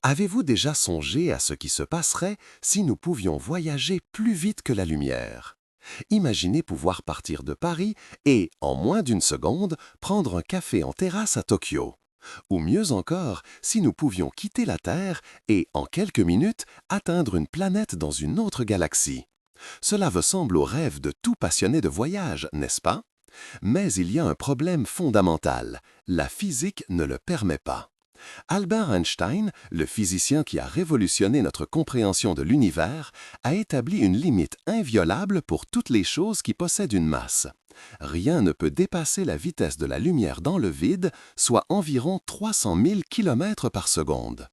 Avez-vous déjà songé à ce qui se passerait si nous pouvions voyager plus vite que la lumière? Imaginez pouvoir partir de Paris et, en moins d'une seconde, prendre un café en terrasse à Tokyo. Ou mieux encore, si nous pouvions quitter la Terre et, en quelques minutes, atteindre une planète dans une autre galaxie. Cela ressemble au rêve de tout passionné de voyage, n'est-ce pas? Mais il y a un problème fondamental. La physique ne le permet pas. Albert Einstein, le physicien qui a révolutionné notre compréhension de l'univers, a établi une limite inviolable pour toutes les choses qui possèdent une masse. Rien ne peut dépasser la vitesse de la lumière dans le vide, soit environ 300 000 km par seconde.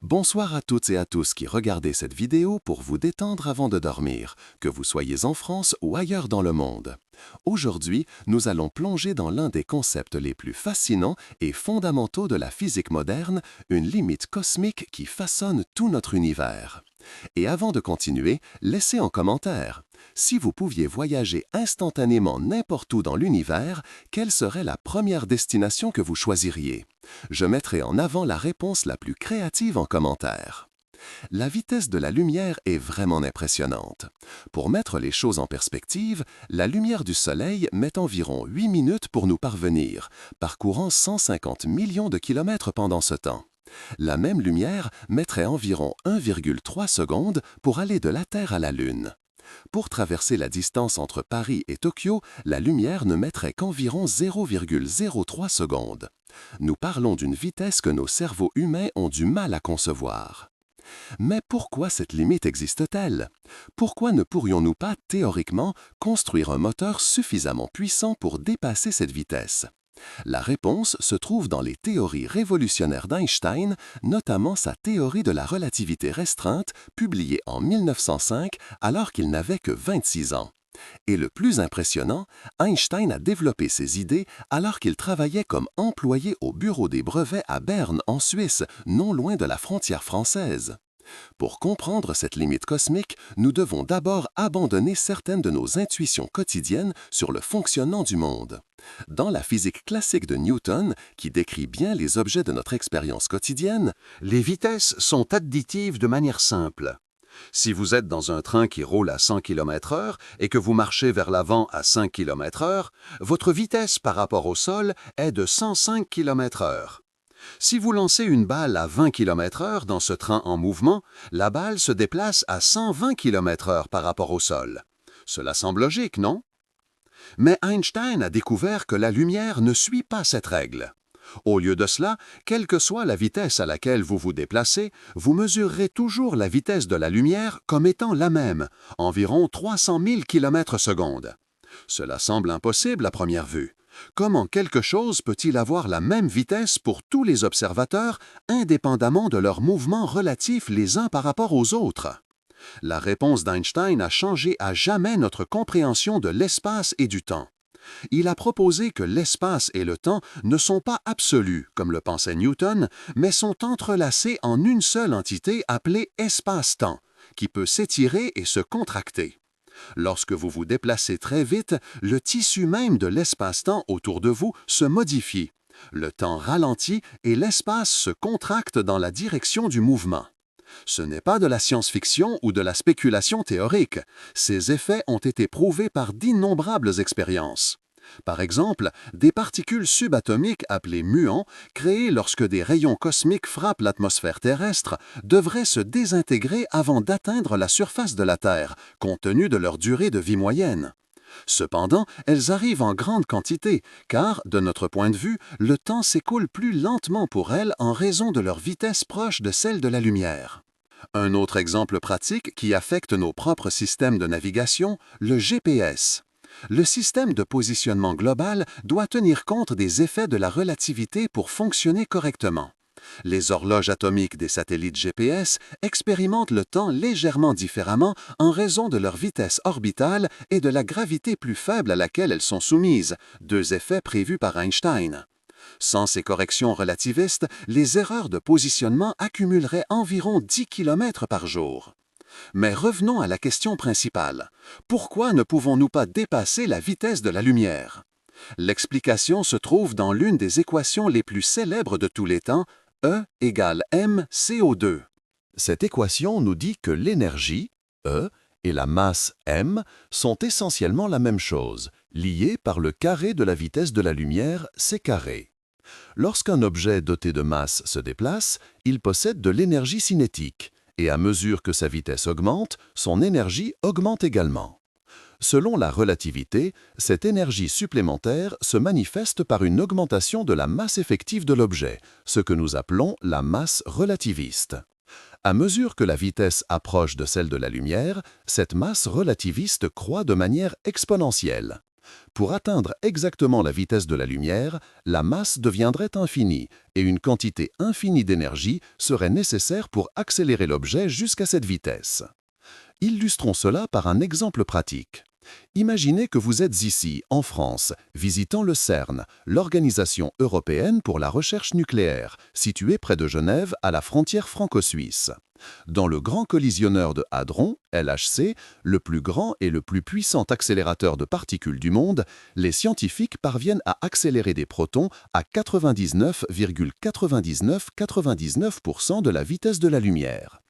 Bonsoir à toutes et à tous qui regardez cette vidéo pour vous détendre avant de dormir, que vous soyez en France ou ailleurs dans le monde. Aujourd'hui, nous allons plonger dans l'un des concepts les plus fascinants et fondamentaux de la physique moderne, une limite cosmique qui façonne tout notre univers. Et avant de continuer, laissez en commentaire. Si vous pouviez voyager instantanément n'importe où dans l'univers, quelle serait la première destination que vous choisiriez? Je mettrai en avant la réponse la plus créative en commentaire. La vitesse de la lumière est vraiment impressionnante. Pour mettre les choses en perspective, la lumière du Soleil met environ 8 minutes pour nous parvenir, parcourant 150 millions de kilomètres pendant ce temps. La même lumière mettrait environ 1,3 secondes pour aller de la Terre à la Lune. Pour traverser la distance entre Paris et Tokyo, la lumière ne mettrait qu'environ 0,03 secondes. Nous parlons d'une vitesse que nos cerveaux humains ont du mal à concevoir. Mais pourquoi cette limite existe-t-elle? Pourquoi ne pourrions-nous pas, théoriquement, construire un moteur suffisamment puissant pour dépasser cette vitesse? La réponse se trouve dans les théories révolutionnaires d'Einstein, notamment sa théorie de la relativité restreinte, publiée en 1905 alors qu'il n'avait que 26 ans. Et le plus impressionnant, Einstein a développé ses idées alors qu'il travaillait comme employé au bureau des brevets à Berne, en Suisse, non loin de la frontière française. Pour comprendre cette limite cosmique, nous devons d'abord abandonner certaines de nos intuitions quotidiennes sur le fonctionnement du monde. Dans la physique classique de Newton, qui décrit bien les objets de notre expérience quotidienne, les vitesses sont additives de manière simple. Si vous êtes dans un train qui roule à 100 km/h et que vous marchez vers l'avant à 5 km/h, votre vitesse par rapport au sol est de 105 km/h. Si vous lancez une balle à 20 km/h dans ce train en mouvement, la balle se déplace à 120 km/h par rapport au sol. Cela semble logique, non? Mais Einstein a découvert que la lumière ne suit pas cette règle. Au lieu de cela, quelle que soit la vitesse à laquelle vous vous déplacez, vous mesurerez toujours la vitesse de la lumière comme étant la même, environ 300 000 km/s. Cela semble impossible à première vue. Comment quelque chose peut-il avoir la même vitesse pour tous les observateurs, indépendamment de leurs mouvements relatifs les uns par rapport aux autres? La réponse d'Einstein a changé à jamais notre compréhension de l'espace et du temps. Il a proposé que l'espace et le temps ne sont pas absolus, comme le pensait Newton, mais sont entrelacés en une seule entité appelée espace-temps, qui peut s'étirer et se contracter. Lorsque vous vous déplacez très vite, le tissu même de l'espace-temps autour de vous se modifie. Le temps ralentit et l'espace se contracte dans la direction du mouvement. Ce n'est pas de la science-fiction ou de la spéculation théorique. Ces effets ont été prouvés par d'innombrables expériences. Par exemple, des particules subatomiques appelées muons, créées lorsque des rayons cosmiques frappent l'atmosphère terrestre, devraient se désintégrer avant d'atteindre la surface de la Terre, compte tenu de leur durée de vie moyenne. Cependant, elles arrivent en grande quantité, car, de notre point de vue, le temps s'écoule plus lentement pour elles en raison de leur vitesse proche de celle de la lumière. Un autre exemple pratique qui affecte nos propres systèmes de navigation, le GPS. Le système de positionnement global doit tenir compte des effets de la relativité pour fonctionner correctement. Les horloges atomiques des satellites GPS expérimentent le temps légèrement différemment en raison de leur vitesse orbitale et de la gravité plus faible à laquelle elles sont soumises, deux effets prévus par Einstein. Sans ces corrections relativistes, les erreurs de positionnement accumuleraient environ 10 km par jour. Mais revenons à la question principale. Pourquoi ne pouvons-nous pas dépasser la vitesse de la lumière? L'explication se trouve dans l'une des équations les plus célèbres de tous les temps, E égale mCO2. Cette équation nous dit que l'énergie, E, et la masse m sont essentiellement la même chose, liées par le carré de la vitesse de la lumière, c carré. Lorsqu'un objet doté de masse se déplace, il possède de l'énergie cinétique, et à mesure que sa vitesse augmente, son énergie augmente également. Selon la relativité, cette énergie supplémentaire se manifeste par une augmentation de la masse effective de l'objet, ce que nous appelons la masse relativiste. À mesure que la vitesse approche de celle de la lumière, cette masse relativiste croît de manière exponentielle. Pour atteindre exactement la vitesse de la lumière, la masse deviendrait infinie et une quantité infinie d'énergie serait nécessaire pour accélérer l'objet jusqu'à cette vitesse. Illustrons cela par un exemple pratique. Imaginez que vous êtes ici, en France, visitant le CERN, l'Organisation européenne pour la recherche nucléaire, située près de Genève à la frontière franco-suisse. Dans le Grand Collisionneur de Hadron, LHC, le plus grand et le plus puissant accélérateur de particules du monde, les scientifiques parviennent à accélérer des protons à 99,9999% de la vitesse de la lumière.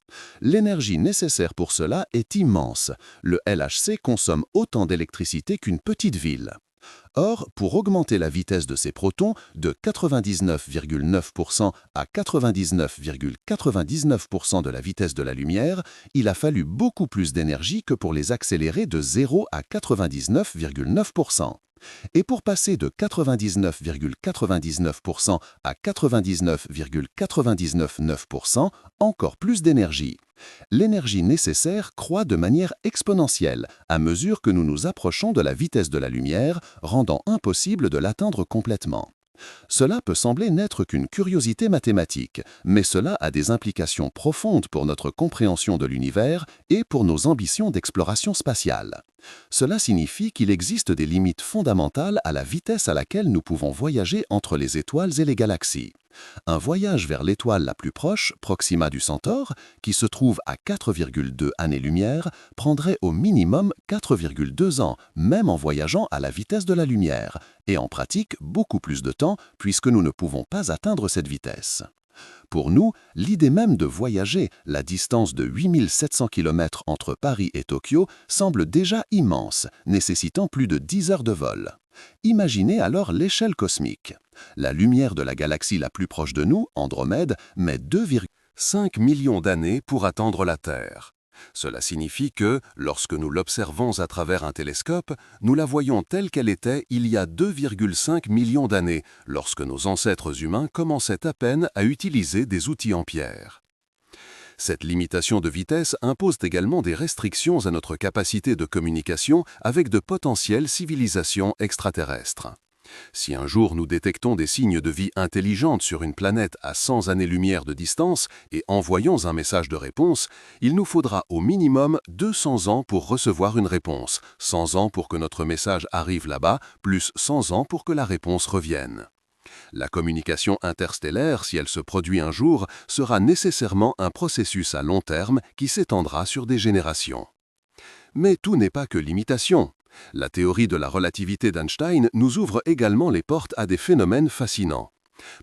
L'énergie nécessaire pour cela est immense. Le LHC consomme autant d'électricité qu'une petite ville. Or, pour augmenter la vitesse de ces protons de 99,9% à 99,99% de la vitesse de la lumière, il a fallu beaucoup plus d'énergie que pour les accélérer de 0 à 99,9%. Et pour passer de 99,99% à 99,999%, encore plus d'énergie. L'énergie nécessaire croît de manière exponentielle à mesure que nous nous approchons de la vitesse de la lumière, rendant impossible de l'atteindre complètement. Cela peut sembler n'être qu'une curiosité mathématique, mais cela a des implications profondes pour notre compréhension de l'univers et pour nos ambitions d'exploration spatiale. Cela signifie qu'il existe des limites fondamentales à la vitesse à laquelle nous pouvons voyager entre les étoiles et les galaxies. Un voyage vers l'étoile la plus proche, Proxima du Centaure, qui se trouve à 4,2 années-lumière, prendrait au minimum 4,2 ans, même en voyageant à la vitesse de la lumière, et en pratique beaucoup plus de temps puisque nous ne pouvons pas atteindre cette vitesse. Pour nous, l'idée même de voyager, la distance de 8700 km entre Paris et Tokyo, semble déjà immense, nécessitant plus de 10 heures de vol. Imaginez alors l'échelle cosmique. La lumière de la galaxie la plus proche de nous, Andromède, met 2,5 millions d'années pour atteindre la Terre. Cela signifie que, lorsque nous l'observons à travers un télescope, nous la voyons telle qu'elle était il y a 2,5 millions d'années, lorsque nos ancêtres humains commençaient à peine à utiliser des outils en pierre. Cette limitation de vitesse impose également des restrictions à notre capacité de communication avec de potentielles civilisations extraterrestres. Si un jour nous détectons des signes de vie intelligente sur une planète à 100 années-lumière de distance et envoyons un message de réponse, il nous faudra au minimum 200 ans pour recevoir une réponse, 100 ans pour que notre message arrive là-bas, plus 100 ans pour que la réponse revienne. La communication interstellaire, si elle se produit un jour, sera nécessairement un processus à long terme qui s'étendra sur des générations. Mais tout n'est pas que limitation. La théorie de la relativité d'Einstein nous ouvre également les portes à des phénomènes fascinants.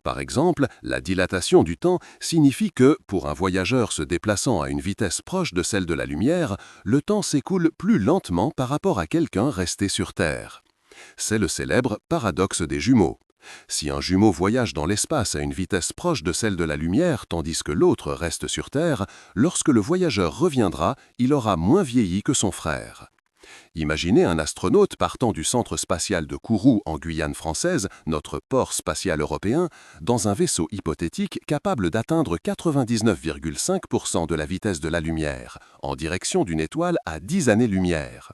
Par exemple, la dilatation du temps signifie que, pour un voyageur se déplaçant à une vitesse proche de celle de la lumière, le temps s'écoule plus lentement par rapport à quelqu'un resté sur Terre. C'est le célèbre paradoxe des jumeaux. Si un jumeau voyage dans l'espace à une vitesse proche de celle de la lumière tandis que l'autre reste sur Terre, lorsque le voyageur reviendra, il aura moins vieilli que son frère. Imaginez un astronaute partant du centre spatial de Kourou en Guyane française, notre port spatial européen, dans un vaisseau hypothétique capable d'atteindre 99,5% de la vitesse de la lumière, en direction d'une étoile à 10 années-lumière.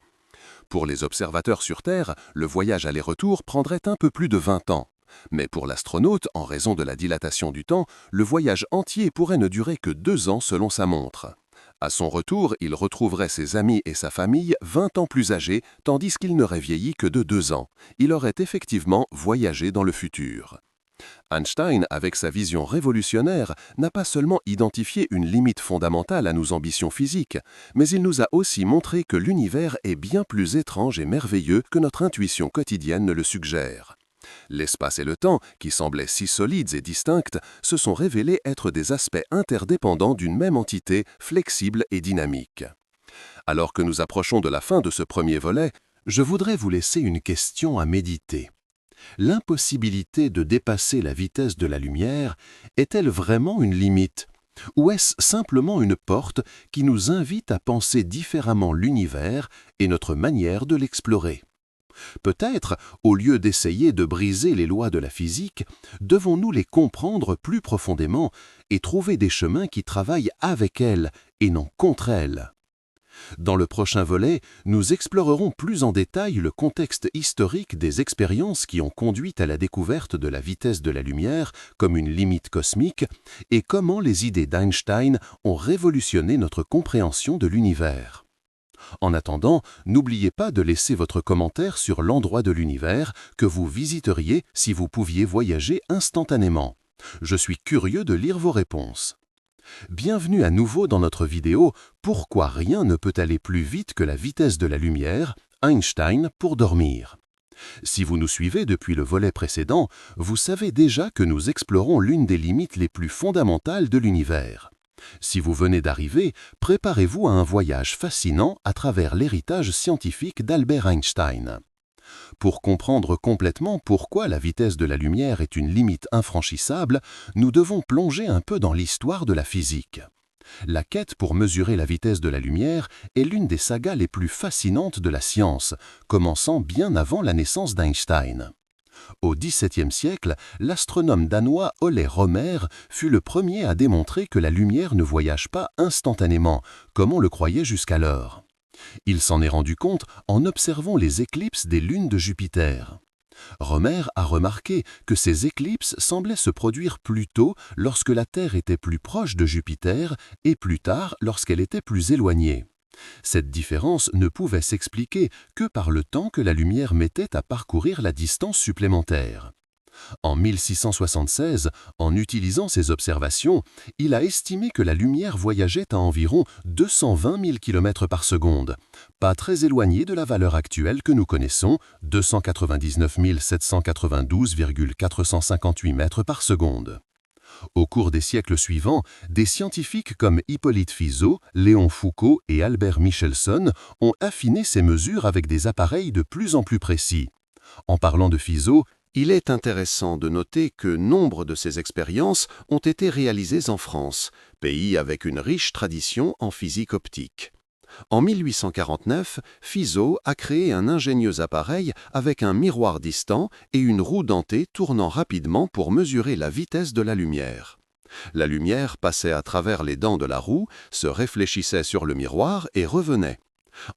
Pour les observateurs sur Terre, le voyage aller-retour prendrait un peu plus de 20 ans. Mais pour l'astronaute, en raison de la dilatation du temps, le voyage entier pourrait ne durer que 2 ans selon sa montre. À son retour, il retrouverait ses amis et sa famille 20 ans plus âgés, tandis qu'il n'aurait vieilli que de 2 ans. Il aurait effectivement voyagé dans le futur. Einstein, avec sa vision révolutionnaire, n'a pas seulement identifié une limite fondamentale à nos ambitions physiques, mais il nous a aussi montré que l'univers est bien plus étrange et merveilleux que notre intuition quotidienne ne le suggère. L'espace et le temps, qui semblaient si solides et distincts, se sont révélés être des aspects interdépendants d'une même entité, flexible et dynamique. Alors que nous approchons de la fin de ce premier volet, je voudrais vous laisser une question à méditer. L'impossibilité de dépasser la vitesse de la lumière est-elle vraiment une limite? Ou est-ce simplement une porte qui nous invite à penser différemment l'univers et notre manière de l'explorer? Peut-être, au lieu d'essayer de briser les lois de la physique, devons-nous les comprendre plus profondément et trouver des chemins qui travaillent avec elles et non contre elles. Dans le prochain volet, nous explorerons plus en détail le contexte historique des expériences qui ont conduit à la découverte de la vitesse de la lumière comme une limite cosmique et comment les idées d'Einstein ont révolutionné notre compréhension de l'univers. En attendant, n'oubliez pas de laisser votre commentaire sur l'endroit de l'univers que vous visiteriez si vous pouviez voyager instantanément. Je suis curieux de lire vos réponses. Bienvenue à nouveau dans notre vidéo « Pourquoi rien ne peut aller plus vite que la vitesse de la lumière, Einstein pour dormir ». Si vous nous suivez depuis le volet précédent, vous savez déjà que nous explorons l'une des limites les plus fondamentales de l'univers. Si vous venez d'arriver, préparez-vous à un voyage fascinant à travers l'héritage scientifique d'Albert Einstein. Pour comprendre complètement pourquoi la vitesse de la lumière est une limite infranchissable, nous devons plonger un peu dans l'histoire de la physique. La quête pour mesurer la vitesse de la lumière est l'une des sagas les plus fascinantes de la science, commençant bien avant la naissance d'Einstein. Au XVIIe siècle, l'astronome danois Ole Romer fut le premier à démontrer que la lumière ne voyage pas instantanément, comme on le croyait jusqu'alors. Il s'en est rendu compte en observant les éclipses des lunes de Jupiter. Romer a remarqué que ces éclipses semblaient se produire plus tôt lorsque la Terre était plus proche de Jupiter et plus tard lorsqu'elle était plus éloignée. Cette différence ne pouvait s'expliquer que par le temps que la lumière mettait à parcourir la distance supplémentaire. En 1676, en utilisant ces observations, il a estimé que la lumière voyageait à environ 220 000 km par seconde, pas très éloigné de la valeur actuelle que nous connaissons, 299 792,458 mètres par seconde. Au cours des siècles suivants, des scientifiques comme Hippolyte Fizeau, Léon Foucault et Albert Michelson ont affiné ces mesures avec des appareils de plus en plus précis. En parlant de Fizeau, il est intéressant de noter que nombre de ces expériences ont été réalisées en France, pays avec une riche tradition en physique optique. En 1849, Fizeau a créé un ingénieux appareil avec un miroir distant et une roue dentée tournant rapidement pour mesurer la vitesse de la lumière. La lumière passait à travers les dents de la roue, se réfléchissait sur le miroir et revenait.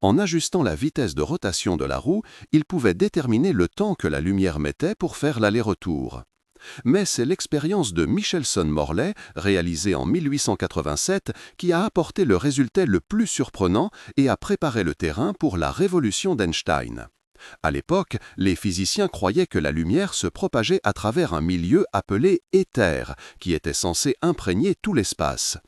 En ajustant la vitesse de rotation de la roue, il pouvait déterminer le temps que la lumière mettait pour faire l'aller-retour. Mais c'est l'expérience de Michelson-Morley, réalisée en 1887, qui a apporté le résultat le plus surprenant et a préparé le terrain pour la révolution d'Einstein. À l'époque, les physiciens croyaient que la lumière se propageait à travers un milieu appelé éther, qui était censé imprégner tout l'espace.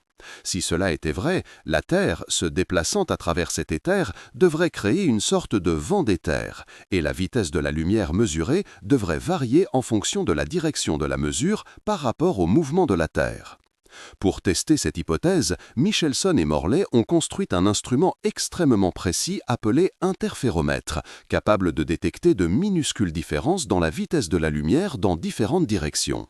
Si cela était vrai, la Terre, se déplaçant à travers cet éther, devrait créer une sorte de vent d'éther, et la vitesse de la lumière mesurée devrait varier en fonction de la direction de la mesure par rapport au mouvement de la Terre. Pour tester cette hypothèse, Michelson et Morley ont construit un instrument extrêmement précis appelé interféromètre, capable de détecter de minuscules différences dans la vitesse de la lumière dans différentes directions.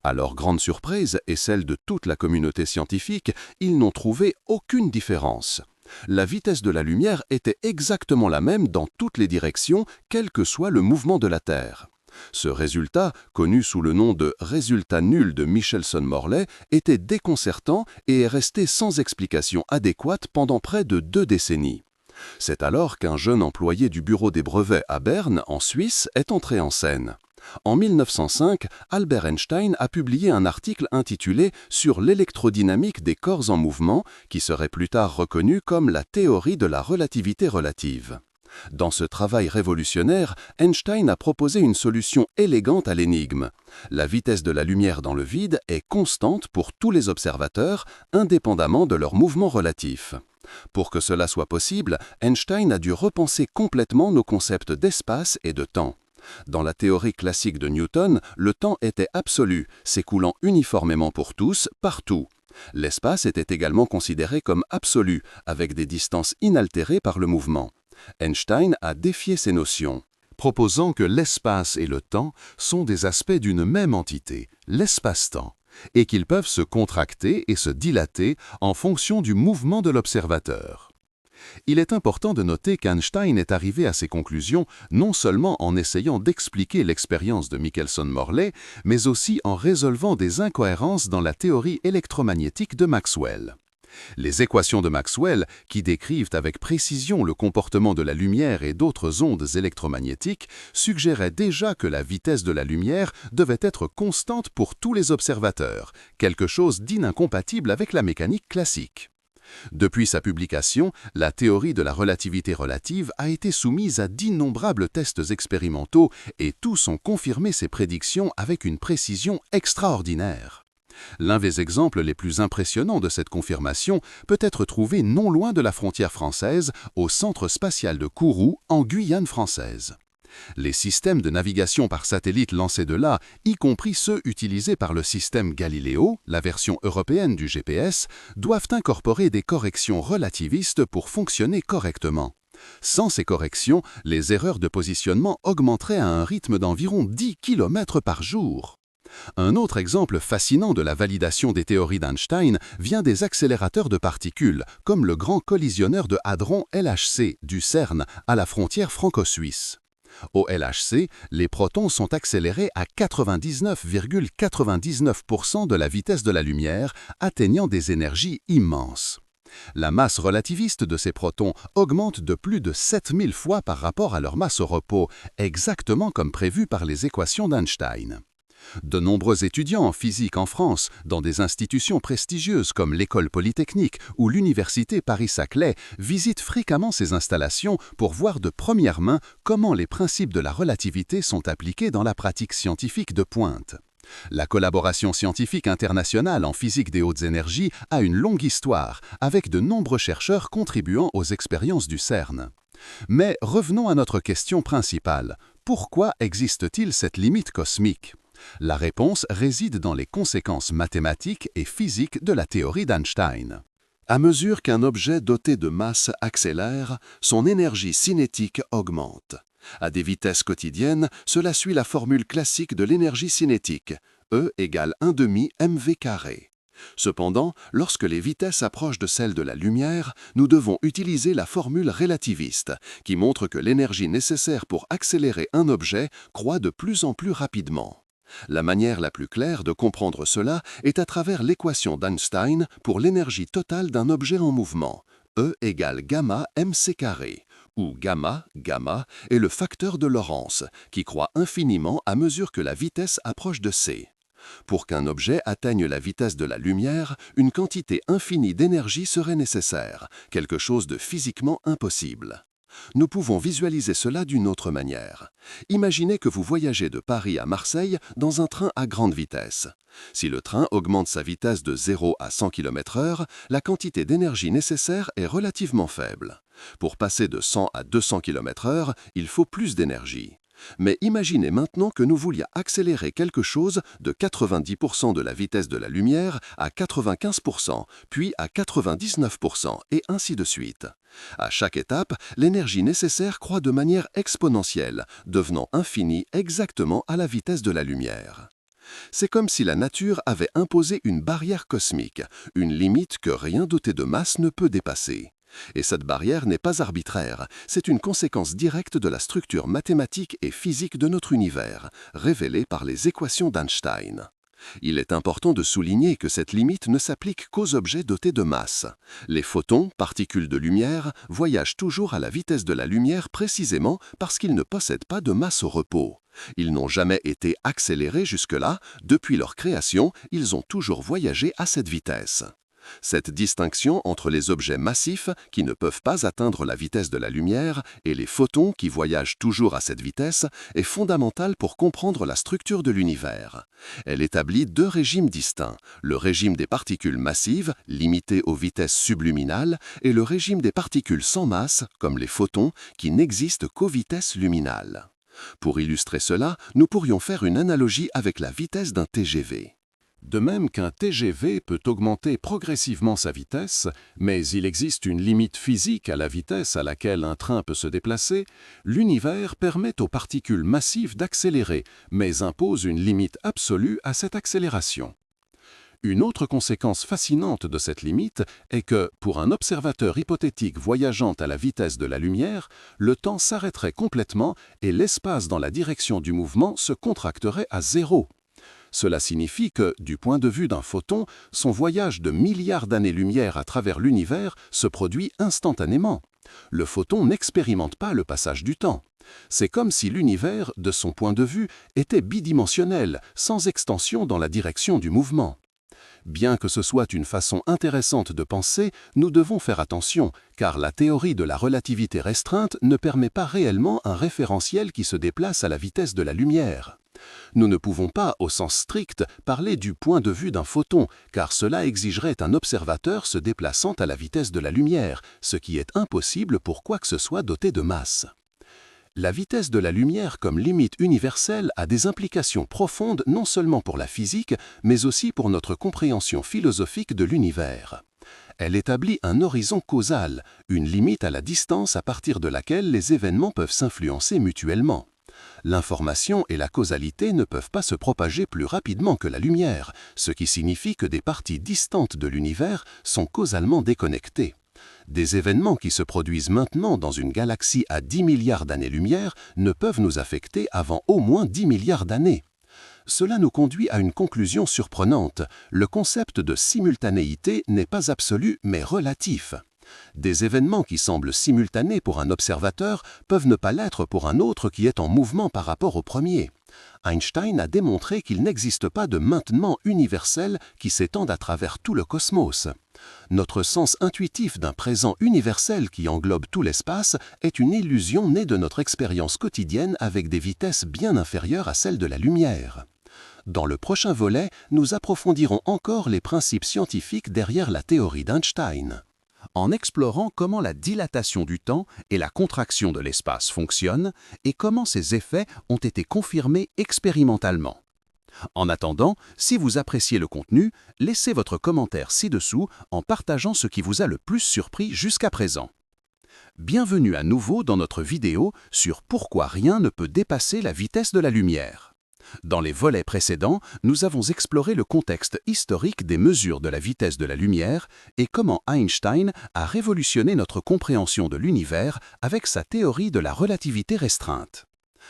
À leur grande surprise et celle de toute la communauté scientifique, ils n'ont trouvé aucune différence. La vitesse de la lumière était exactement la même dans toutes les directions, quel que soit le mouvement de la Terre. Ce résultat, connu sous le nom de « résultat nul de Michelson-Morley », était déconcertant et est resté sans explication adéquate pendant près de 2 décennies. C'est alors qu'un jeune employé du bureau des brevets à Berne, en Suisse, est entré en scène. En 1905, Albert Einstein a publié un article intitulé « Sur l'électrodynamique des corps en mouvement » qui serait plus tard reconnu comme la théorie de la relativité relative. Dans ce travail révolutionnaire, Einstein a proposé une solution élégante à l'énigme. La vitesse de la lumière dans le vide est constante pour tous les observateurs, indépendamment de leur mouvement relatif. Pour que cela soit possible, Einstein a dû repenser complètement nos concepts d'espace et de temps. Dans la théorie classique de Newton, le temps était absolu, s'écoulant uniformément pour tous, partout. L'espace était également considéré comme absolu, avec des distances inaltérées par le mouvement. Einstein a défié ces notions, proposant que l'espace et le temps sont des aspects d'une même entité, l'espace-temps, et qu'ils peuvent se contracter et se dilater en fonction du mouvement de l'observateur. Il est important de noter qu'Einstein est arrivé à ces conclusions non seulement en essayant d'expliquer l'expérience de Michelson-Morley, mais aussi en résolvant des incohérences dans la théorie électromagnétique de Maxwell. Les équations de Maxwell, qui décrivent avec précision le comportement de la lumière et d'autres ondes électromagnétiques, suggéraient déjà que la vitesse de la lumière devait être constante pour tous les observateurs, quelque chose d'inincompatible avec la mécanique classique. Depuis sa publication, la théorie de la relativité relative a été soumise à d'innombrables tests expérimentaux et tous ont confirmé ses prédictions avec une précision extraordinaire. L'un des exemples les plus impressionnants de cette confirmation peut être trouvé non loin de la frontière française, au Centre spatial de Kourou, en Guyane française. Les systèmes de navigation par satellite lancés de là, y compris ceux utilisés par le système Galileo, la version européenne du GPS, doivent incorporer des corrections relativistes pour fonctionner correctement. Sans ces corrections, les erreurs de positionnement augmenteraient à un rythme d'environ 10 km par jour. Un autre exemple fascinant de la validation des théories d'Einstein vient des accélérateurs de particules, comme le Grand Collisionneur de Hadron LHC du CERN à la frontière franco-suisse. Au LHC, les protons sont accélérés à 99,99% de la vitesse de la lumière, atteignant des énergies immenses. La masse relativiste de ces protons augmente de plus de 7000 fois par rapport à leur masse au repos, exactement comme prévu par les équations d'Einstein. De nombreux étudiants en physique en France, dans des institutions prestigieuses comme l'École Polytechnique ou l'Université Paris-Saclay, visitent fréquemment ces installations pour voir de première main comment les principes de la relativité sont appliqués dans la pratique scientifique de pointe. La collaboration scientifique internationale en physique des hautes énergies a une longue histoire, avec de nombreux chercheurs contribuant aux expériences du CERN. Mais revenons à notre question principale. Pourquoi existe-t-il cette limite cosmique ? La réponse réside dans les conséquences mathématiques et physiques de la théorie d'Einstein. À mesure qu'un objet doté de masse accélère, son énergie cinétique augmente. À des vitesses quotidiennes, cela suit la formule classique de l'énergie cinétique, E égale 1/2 mv². Cependant, lorsque les vitesses approchent de celles de la lumière, nous devons utiliser la formule relativiste, qui montre que l'énergie nécessaire pour accélérer un objet croît de plus en plus rapidement. La manière la plus claire de comprendre cela est à travers l'équation d'Einstein pour l'énergie totale d'un objet en mouvement, E égale gamma mc², où gamma est le facteur de Lorentz, qui croît infiniment à mesure que la vitesse approche de c. Pour qu'un objet atteigne la vitesse de la lumière, une quantité infinie d'énergie serait nécessaire, quelque chose de physiquement impossible. Nous pouvons visualiser cela d'une autre manière. Imaginez que vous voyagez de Paris à Marseille dans un train à grande vitesse. Si le train augmente sa vitesse de 0 à 100 km/h, la quantité d'énergie nécessaire est relativement faible. Pour passer de 100 à 200 km/h, il faut plus d'énergie. Mais imaginez maintenant que nous voulions accélérer quelque chose de 90% de la vitesse de la lumière à 95%, puis à 99%, et ainsi de suite. À chaque étape, l'énergie nécessaire croît de manière exponentielle, devenant infinie exactement à la vitesse de la lumière. C'est comme si la nature avait imposé une barrière cosmique, une limite que rien doté de masse ne peut dépasser. Et cette barrière n'est pas arbitraire, c'est une conséquence directe de la structure mathématique et physique de notre univers, révélée par les équations d'Einstein. Il est important de souligner que cette limite ne s'applique qu'aux objets dotés de masse. Les photons, particules de lumière, voyagent toujours à la vitesse de la lumière précisément parce qu'ils ne possèdent pas de masse au repos. Ils n'ont jamais été accélérés jusque-là, depuis leur création, ils ont toujours voyagé à cette vitesse. Cette distinction entre les objets massifs qui ne peuvent pas atteindre la vitesse de la lumière et les photons qui voyagent toujours à cette vitesse est fondamentale pour comprendre la structure de l'univers. Elle établit deux régimes distincts, le régime des particules massives, limitées aux vitesses subluminales, et le régime des particules sans masse, comme les photons, qui n'existent qu'aux vitesses luminales. Pour illustrer cela, nous pourrions faire une analogie avec la vitesse d'un TGV. De même qu'un TGV peut augmenter progressivement sa vitesse, mais il existe une limite physique à la vitesse à laquelle un train peut se déplacer, l'univers permet aux particules massives d'accélérer, mais impose une limite absolue à cette accélération. Une autre conséquence fascinante de cette limite est que, pour un observateur hypothétique voyageant à la vitesse de la lumière, le temps s'arrêterait complètement et l'espace dans la direction du mouvement se contracterait à zéro. Cela signifie que, du point de vue d'un photon, son voyage de milliards d'années-lumière à travers l'univers se produit instantanément. Le photon n'expérimente pas le passage du temps. C'est comme si l'univers, de son point de vue, était bidimensionnel, sans extension dans la direction du mouvement. Bien que ce soit une façon intéressante de penser, nous devons faire attention, car la théorie de la relativité restreinte ne permet pas réellement un référentiel qui se déplace à la vitesse de la lumière. Nous ne pouvons pas, au sens strict, parler du point de vue d'un photon, car cela exigerait un observateur se déplaçant à la vitesse de la lumière, ce qui est impossible pour quoi que ce soit doté de masse. La vitesse de la lumière comme limite universelle a des implications profondes non seulement pour la physique, mais aussi pour notre compréhension philosophique de l'univers. Elle établit un horizon causal, une limite à la distance à partir de laquelle les événements peuvent s'influencer mutuellement. L'information et la causalité ne peuvent pas se propager plus rapidement que la lumière, ce qui signifie que des parties distantes de l'univers sont causalement déconnectées. Des événements qui se produisent maintenant dans une galaxie à 10 milliards d'années-lumière ne peuvent nous affecter avant au moins 10 milliards d'années. Cela nous conduit à une conclusion surprenante. Le concept de simultanéité n'est pas absolu mais relatif. Des événements qui semblent simultanés pour un observateur peuvent ne pas l'être pour un autre qui est en mouvement par rapport au premier. Einstein a démontré qu'il n'existe pas de maintenant universel qui s'étende à travers tout le cosmos. Notre sens intuitif d'un présent universel qui englobe tout l'espace est une illusion née de notre expérience quotidienne avec des vitesses bien inférieures à celles de la lumière. Dans le prochain volet, nous approfondirons encore les principes scientifiques derrière la théorie d'Einstein. En explorant comment la dilatation du temps et la contraction de l'espace fonctionnent et comment ces effets ont été confirmés expérimentalement. En attendant, si vous appréciez le contenu, laissez votre commentaire ci-dessous en partageant ce qui vous a le plus surpris jusqu'à présent. Bienvenue à nouveau dans notre vidéo sur pourquoi rien ne peut dépasser la vitesse de la lumière. Dans les volets précédents, nous avons exploré le contexte historique des mesures de la vitesse de la lumière et comment Einstein a révolutionné notre compréhension de l'univers avec sa théorie de la relativité restreinte.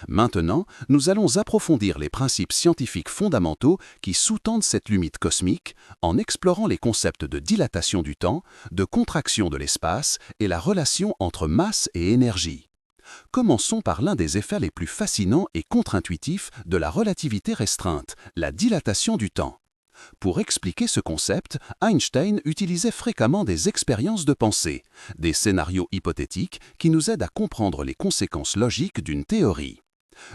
Maintenant, nous allons approfondir les principes scientifiques fondamentaux qui sous-tendent cette limite cosmique en explorant les concepts de dilatation du temps, de contraction de l'espace et la relation entre masse et énergie. Commençons par l'un des effets les plus fascinants et contre-intuitifs de la relativité restreinte, la dilatation du temps. Pour expliquer ce concept, Einstein utilisait fréquemment des expériences de pensée, des scénarios hypothétiques qui nous aident à comprendre les conséquences logiques d'une théorie.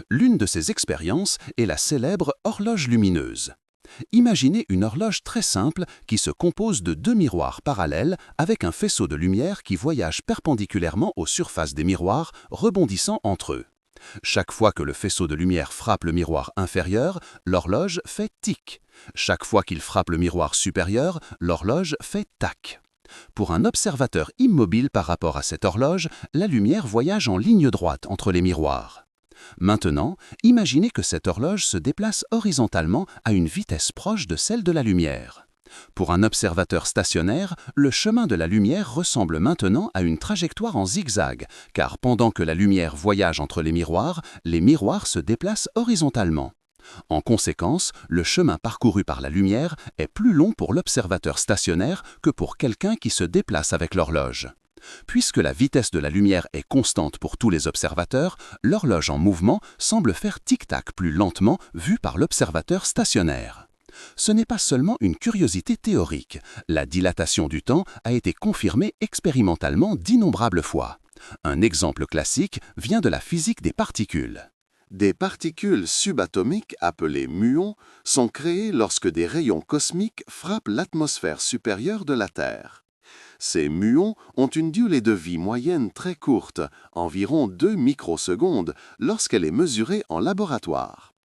L'une de ces expériences est la célèbre horloge lumineuse. Imaginez une horloge très simple qui se compose de deux miroirs parallèles avec un faisceau de lumière qui voyage perpendiculairement aux surfaces des miroirs, rebondissant entre eux. Chaque fois que le faisceau de lumière frappe le miroir inférieur, l'horloge fait tic. Chaque fois qu'il frappe le miroir supérieur, l'horloge fait tac. Pour un observateur immobile par rapport à cette horloge, la lumière voyage en ligne droite entre les miroirs. Maintenant, imaginez que cette horloge se déplace horizontalement à une vitesse proche de celle de la lumière. Pour un observateur stationnaire, le chemin de la lumière ressemble maintenant à une trajectoire en zigzag, car pendant que la lumière voyage entre les miroirs se déplacent horizontalement. En conséquence, le chemin parcouru par la lumière est plus long pour l'observateur stationnaire que pour quelqu'un qui se déplace avec l'horloge. Puisque la vitesse de la lumière est constante pour tous les observateurs, l'horloge en mouvement semble faire tic-tac plus lentement vue par l'observateur stationnaire. Ce n'est pas seulement une curiosité théorique. La dilatation du temps a été confirmée expérimentalement d'innombrables fois. Un exemple classique vient de la physique des particules. Des particules subatomiques appelées muons sont créées lorsque des rayons cosmiques frappent l'atmosphère supérieure de la Terre. Ces muons ont une durée de vie moyenne très courte, environ 2 microsecondes, lorsqu'elle est mesurée en laboratoire.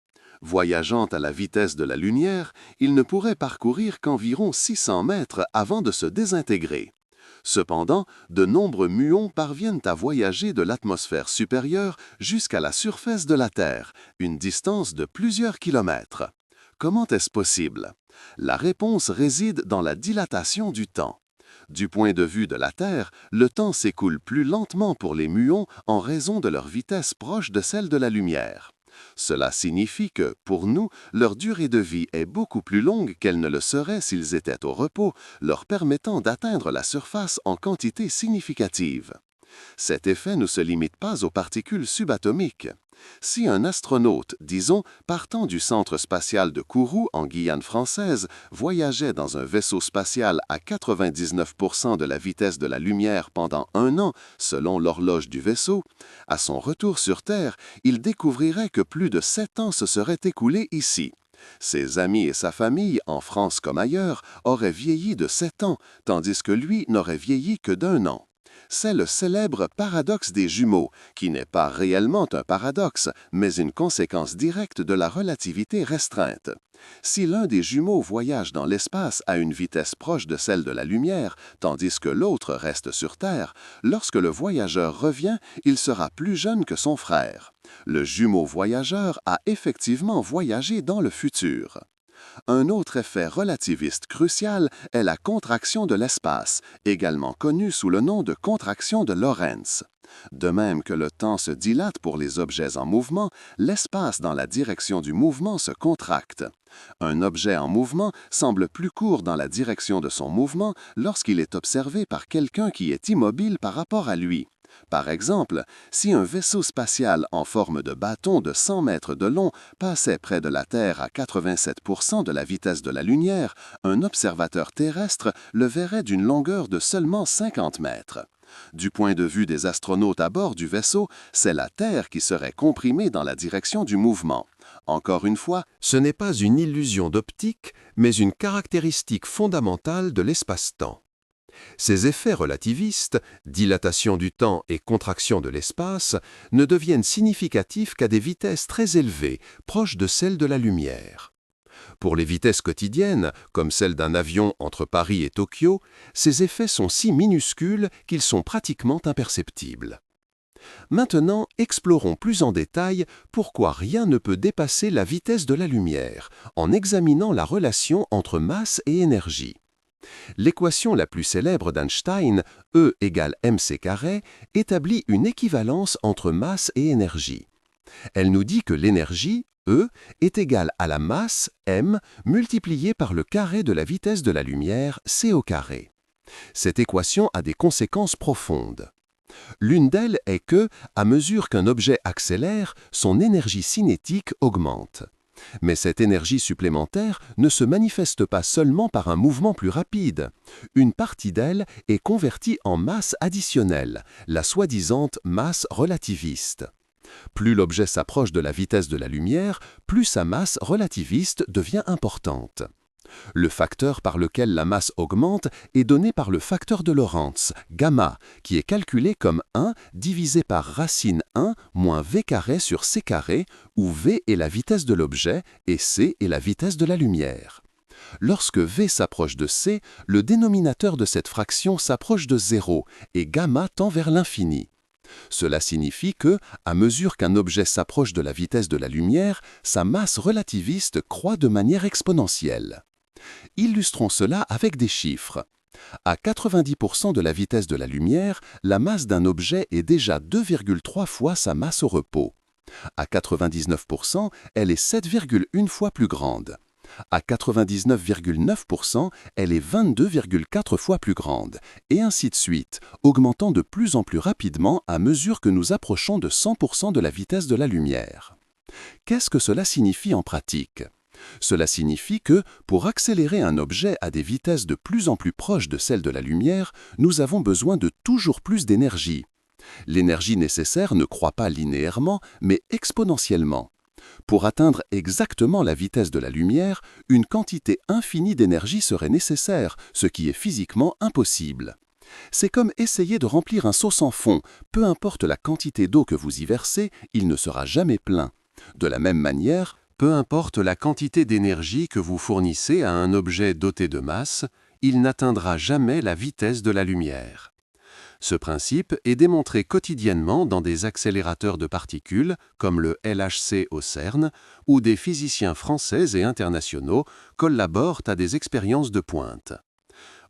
Voyageant à la vitesse de la lumière, ils ne pourraient parcourir qu'environ 600 mètres avant de se désintégrer. Cependant, de nombreux muons parviennent à voyager de l'atmosphère supérieure jusqu'à la surface de la Terre, une distance de plusieurs kilomètres. Comment est-ce possible? La réponse réside dans la dilatation du temps. Du point de vue de la Terre, le temps s'écoule plus lentement pour les muons en raison de leur vitesse proche de celle de la lumière. Cela signifie que, pour nous, leur durée de vie est beaucoup plus longue qu'elle ne le serait s'ils étaient au repos, leur permettant d'atteindre la surface en quantité significative. Cet effet ne se limite pas aux particules subatomiques. Si un astronaute, disons, partant du centre spatial de Kourou en Guyane française, voyageait dans un vaisseau spatial à 99% de la vitesse de la lumière pendant 1 an, selon l'horloge du vaisseau, à son retour sur Terre, il découvrirait que plus de 7 ans se seraient écoulés ici. Ses amis et sa famille, en France comme ailleurs, auraient vieilli de 7 ans, tandis que lui n'aurait vieilli que d'1 an. C'est le célèbre paradoxe des jumeaux, qui n'est pas réellement un paradoxe, mais une conséquence directe de la relativité restreinte. Si l'un des jumeaux voyage dans l'espace à une vitesse proche de celle de la lumière, tandis que l'autre reste sur Terre, lorsque le voyageur revient, il sera plus jeune que son frère. Le jumeau voyageur a effectivement voyagé dans le futur. Un autre effet relativiste crucial est la contraction de l'espace, également connue sous le nom de contraction de Lorentz. De même que le temps se dilate pour les objets en mouvement, l'espace dans la direction du mouvement se contracte. Un objet en mouvement semble plus court dans la direction de son mouvement lorsqu'il est observé par quelqu'un qui est immobile par rapport à lui. Par exemple, si un vaisseau spatial en forme de bâton de 100 mètres de long passait près de la Terre à 87% de la vitesse de la lumière, un observateur terrestre le verrait d'une longueur de seulement 50 mètres. Du point de vue des astronautes à bord du vaisseau, c'est la Terre qui serait comprimée dans la direction du mouvement. Encore une fois, Ce n'est pas une illusion d'optique, mais une caractéristique fondamentale de l'espace-temps. Ces effets relativistes, dilatation du temps et contraction de l'espace, ne deviennent significatifs qu'à des vitesses très élevées, proches de celles de la lumière. Pour les vitesses quotidiennes, comme celle d'un avion entre Paris et Tokyo, ces effets sont si minuscules qu'ils sont pratiquement imperceptibles. Maintenant, explorons plus en détail pourquoi rien ne peut dépasser la vitesse de la lumière, en examinant la relation entre masse et énergie. L'équation la plus célèbre d'Einstein, E égale mc², établit une équivalence entre masse et énergie. Elle nous dit que l'énergie, E, est égale à la masse, m, multipliée par le carré de la vitesse de la lumière, c au carré. Cette équation a des conséquences profondes. L'une d'elles est que, à mesure qu'un objet accélère, son énergie cinétique augmente. Mais cette énergie supplémentaire ne se manifeste pas seulement par un mouvement plus rapide. Une partie d'elle est convertie en masse additionnelle, la soi-disant masse relativiste. Plus l'objet s'approche de la vitesse de la lumière, plus sa masse relativiste devient importante. Le facteur par lequel la masse augmente est donné par le facteur de Lorentz, gamma, qui est calculé comme 1 divisé par racine 1 moins v² sur c², où v est la vitesse de l'objet et c est la vitesse de la lumière. Lorsque v s'approche de c, le dénominateur de cette fraction s'approche de 0 et gamma tend vers l'infini. Cela signifie que, à mesure qu'un objet s'approche de la vitesse de la lumière, sa masse relativiste croît de manière exponentielle. Illustrons cela avec des chiffres. À 90% de la vitesse de la lumière, la masse d'un objet est déjà 2,3 fois sa masse au repos. À 99%, elle est 7,1 fois plus grande. À 99,9%, elle est 22,4 fois plus grande, et ainsi de suite, augmentant de plus en plus rapidement à mesure que nous approchons de 100% de la vitesse de la lumière. Qu'est-ce que cela signifie en pratique ? Cela signifie que, pour accélérer un objet à des vitesses de plus en plus proches de celles de la lumière, nous avons besoin de toujours plus d'énergie. L'énergie nécessaire ne croît pas linéairement, mais exponentiellement. Pour atteindre exactement la vitesse de la lumière, une quantité infinie d'énergie serait nécessaire, ce qui est physiquement impossible. C'est comme essayer de remplir un seau sans fond. Peu importe la quantité d'eau que vous y versez, il ne sera jamais plein. De la même manière, Peu importe la quantité d'énergie que vous fournissez à un objet doté de masse, il n'atteindra jamais la vitesse de la lumière. Ce principe est démontré quotidiennement dans des accélérateurs de particules comme le LHC au CERN, où des physiciens français et internationaux collaborent à des expériences de pointe.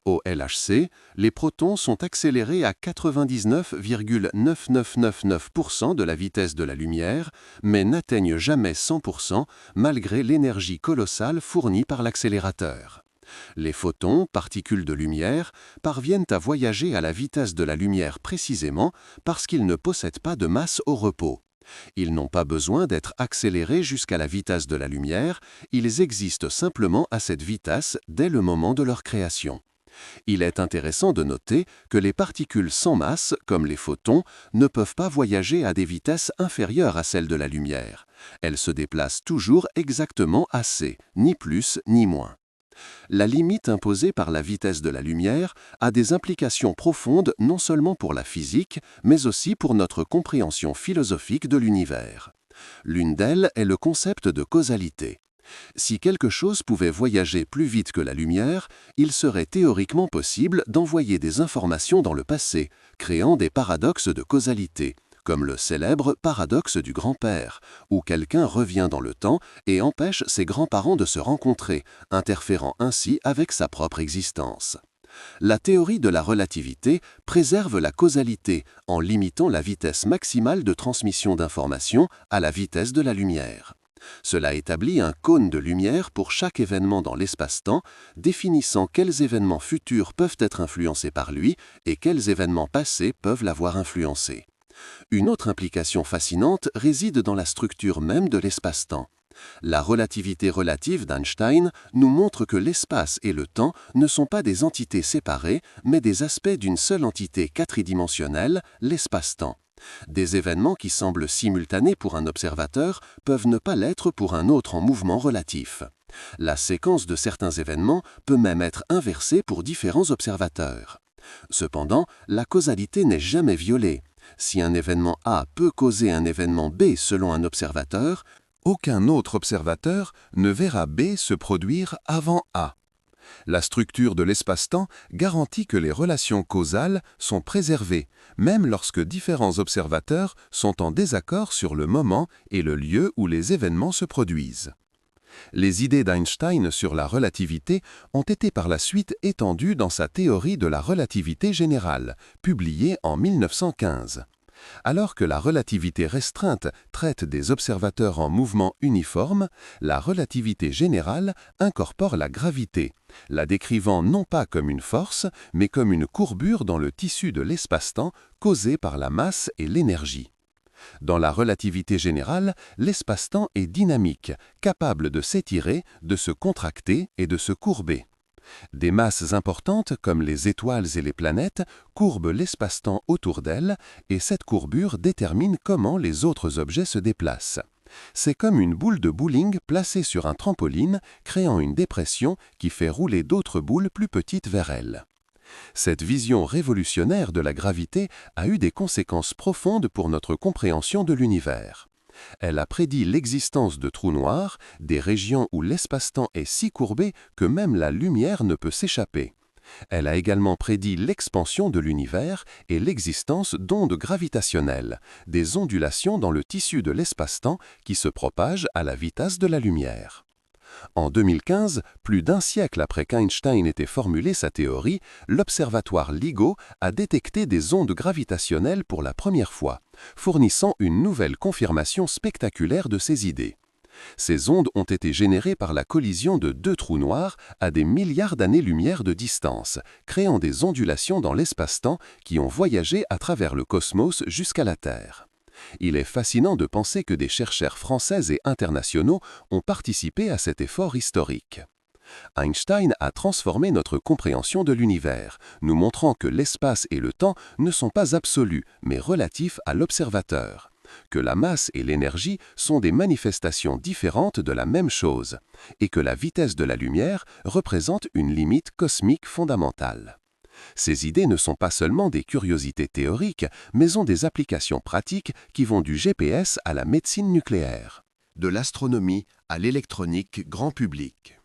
Au LHC, les protons sont accélérés à 99,9999% de la vitesse de la lumière, mais n'atteignent jamais 100% malgré l'énergie colossale fournie par l'accélérateur. Les photons, particules de lumière, parviennent à voyager à la vitesse de la lumière précisément parce qu'ils ne possèdent pas de masse au repos. Ils n'ont pas besoin d'être accélérés jusqu'à la vitesse de la lumière, ils existent simplement à cette vitesse dès le moment de leur création. Il est intéressant de noter que les particules sans masse, comme les photons, ne peuvent pas voyager à des vitesses inférieures à celles de la lumière. Elles se déplacent toujours exactement à c, ni plus ni moins. La limite imposée par la vitesse de la lumière a des implications profondes non seulement pour la physique, mais aussi pour notre compréhension philosophique de l'univers. L'une d'elles est le concept de causalité. Si quelque chose pouvait voyager plus vite que la lumière, il serait théoriquement possible d'envoyer des informations dans le passé, créant des paradoxes de causalité, comme le célèbre paradoxe du grand-père, où quelqu'un revient dans le temps et empêche ses grands-parents de se rencontrer, interférant ainsi avec sa propre existence. La théorie de la relativité préserve la causalité en limitant la vitesse maximale de transmission d'informations à la vitesse de la lumière. Cela établit un cône de lumière pour chaque événement dans l'espace-temps, définissant quels événements futurs peuvent être influencés par lui et quels événements passés peuvent l'avoir influencé. Une autre implication fascinante réside dans la structure même de l'espace-temps. La relativité relative d'Einstein nous montre que l'espace et le temps ne sont pas des entités séparées, mais des aspects d'une seule entité quadridimensionnelle, l'espace-temps. Des événements qui semblent simultanés pour un observateur peuvent ne pas l'être pour un autre en mouvement relatif. La séquence de certains événements peut même être inversée pour différents observateurs. Cependant, la causalité n'est jamais violée. Si un événement A peut causer un événement B selon un observateur, aucun autre observateur ne verra B se produire avant A. La structure de l'espace-temps garantit que les relations causales sont préservées, même lorsque différents observateurs sont en désaccord sur le moment et le lieu où les événements se produisent. Les idées d'Einstein sur la relativité ont été par la suite étendues dans sa théorie de la relativité générale, publiée en 1915. Alors que la relativité restreinte traite des observateurs en mouvement uniforme, la relativité générale incorpore la gravité, la décrivant non pas comme une force, mais comme une courbure dans le tissu de l'espace-temps causée par la masse et l'énergie. Dans la relativité générale, l'espace-temps est dynamique, capable de s'étirer, de se contracter et de se courber. Des masses importantes, comme les étoiles et les planètes, courbent l'espace-temps autour d'elles, et cette courbure détermine comment les autres objets se déplacent. C'est comme une boule de bowling placée sur un trampoline, créant une dépression qui fait rouler d'autres boules plus petites vers elle. Cette vision révolutionnaire de la gravité a eu des conséquences profondes pour notre compréhension de l'univers. Elle a prédit l'existence de trous noirs, des régions où l'espace-temps est si courbé que même la lumière ne peut s'échapper. Elle a également prédit l'expansion de l'univers et l'existence d'ondes gravitationnelles, des ondulations dans le tissu de l'espace-temps qui se propagent à la vitesse de la lumière. En 2015, plus d'un siècle après qu'Einstein ait formulé sa théorie, l'observatoire LIGO a détecté des ondes gravitationnelles pour la première fois, fournissant une nouvelle confirmation spectaculaire de ses idées. Ces ondes ont été générées par la collision de deux trous noirs à des milliards d'années-lumière de distance, créant des ondulations dans l'espace-temps qui ont voyagé à travers le cosmos jusqu'à la Terre. Il est fascinant de penser que des chercheurs français et internationaux ont participé à cet effort historique. Einstein a transformé notre compréhension de l'univers, nous montrant que l'espace et le temps ne sont pas absolus, mais relatifs à l'observateur, que la masse et l'énergie sont des manifestations différentes de la même chose, et que la vitesse de la lumière représente une limite cosmique fondamentale. Ces idées ne sont pas seulement des curiosités théoriques, mais ont des applications pratiques qui vont du GPS à la médecine nucléaire, de l'astronomie à l'électronique grand public.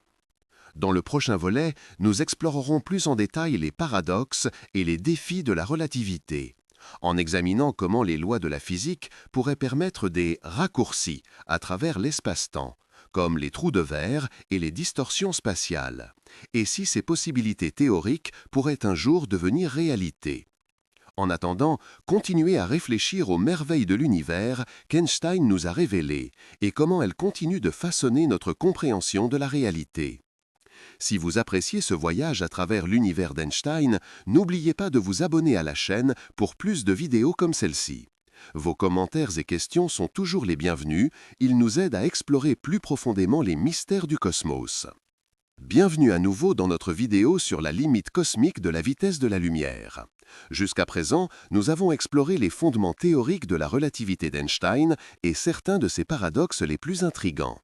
Dans le prochain volet, nous explorerons plus en détail les paradoxes et les défis de la relativité, en examinant comment les lois de la physique pourraient permettre des raccourcis à travers l'espace-temps, comme les trous de verre et les distorsions spatiales, et si ces possibilités théoriques pourraient un jour devenir réalité. En attendant, continuez à réfléchir aux merveilles de l'univers qu'Einstein nous a révélées et comment elles continuent de façonner notre compréhension de la réalité. Si vous appréciez ce voyage à travers l'univers d'Einstein, n'oubliez pas de vous abonner à la chaîne pour plus de vidéos comme celle-ci. Vos commentaires et questions sont toujours les bienvenus, ils nous aident à explorer plus profondément les mystères du cosmos. Bienvenue à nouveau dans notre vidéo sur la limite cosmique de la vitesse de la lumière. Jusqu'à présent, nous avons exploré les fondements théoriques de la relativité d'Einstein et certains de ses paradoxes les plus intrigants.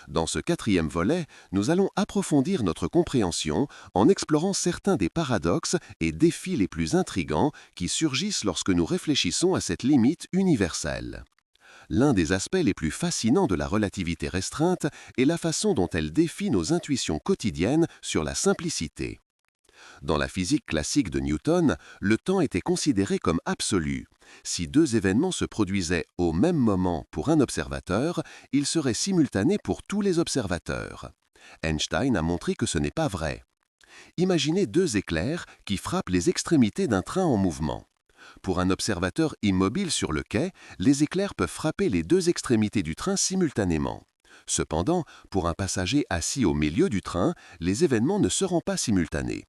Dans ce 4e volet, nous allons approfondir notre compréhension en explorant certains des paradoxes et défis les plus intrigants qui surgissent lorsque nous réfléchissons à cette limite universelle. L'un des aspects les plus fascinants de la relativité restreinte est la façon dont elle défie nos intuitions quotidiennes sur la simplicité. Dans la physique classique de Newton, le temps était considéré comme absolu. Si deux événements se produisaient au même moment pour un observateur, ils seraient simultanés pour tous les observateurs. Einstein a montré que ce n'est pas vrai. Imaginez deux éclairs qui frappent les extrémités d'un train en mouvement. Pour un observateur immobile sur le quai, les éclairs peuvent frapper les deux extrémités du train simultanément. Cependant, pour un passager assis au milieu du train, les événements ne seront pas simultanés.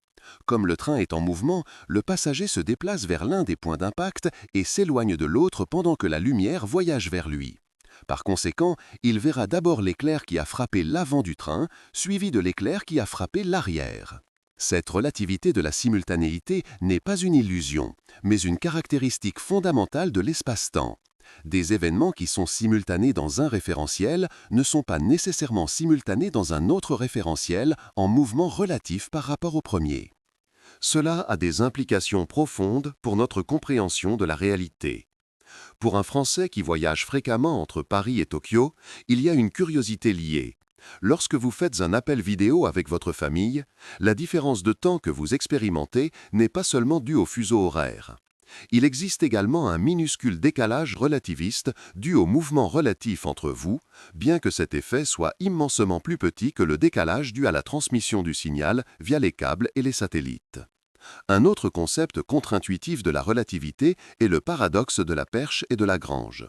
Comme le train est en mouvement, le passager se déplace vers l'un des points d'impact et s'éloigne de l'autre pendant que la lumière voyage vers lui. Par conséquent, il verra d'abord l'éclair qui a frappé l'avant du train, suivi de l'éclair qui a frappé l'arrière. Cette relativité de la simultanéité n'est pas une illusion, mais une caractéristique fondamentale de l'espace-temps. Des événements qui sont simultanés dans un référentiel ne sont pas nécessairement simultanés dans un autre référentiel en mouvement relatif par rapport au premier. Cela a des implications profondes pour notre compréhension de la réalité. Pour un Français qui voyage fréquemment entre Paris et Tokyo, il y a une curiosité liée. Lorsque vous faites un appel vidéo avec votre famille, la différence de temps que vous expérimentez n'est pas seulement due au fuseau horaire. Il existe également un minuscule décalage relativiste dû au mouvement relatif entre vous, bien que cet effet soit immensément plus petit que le décalage dû à la transmission du signal via les câbles et les satellites. Un autre concept contre-intuitif de la relativité est le paradoxe de la perche et de Lagrange.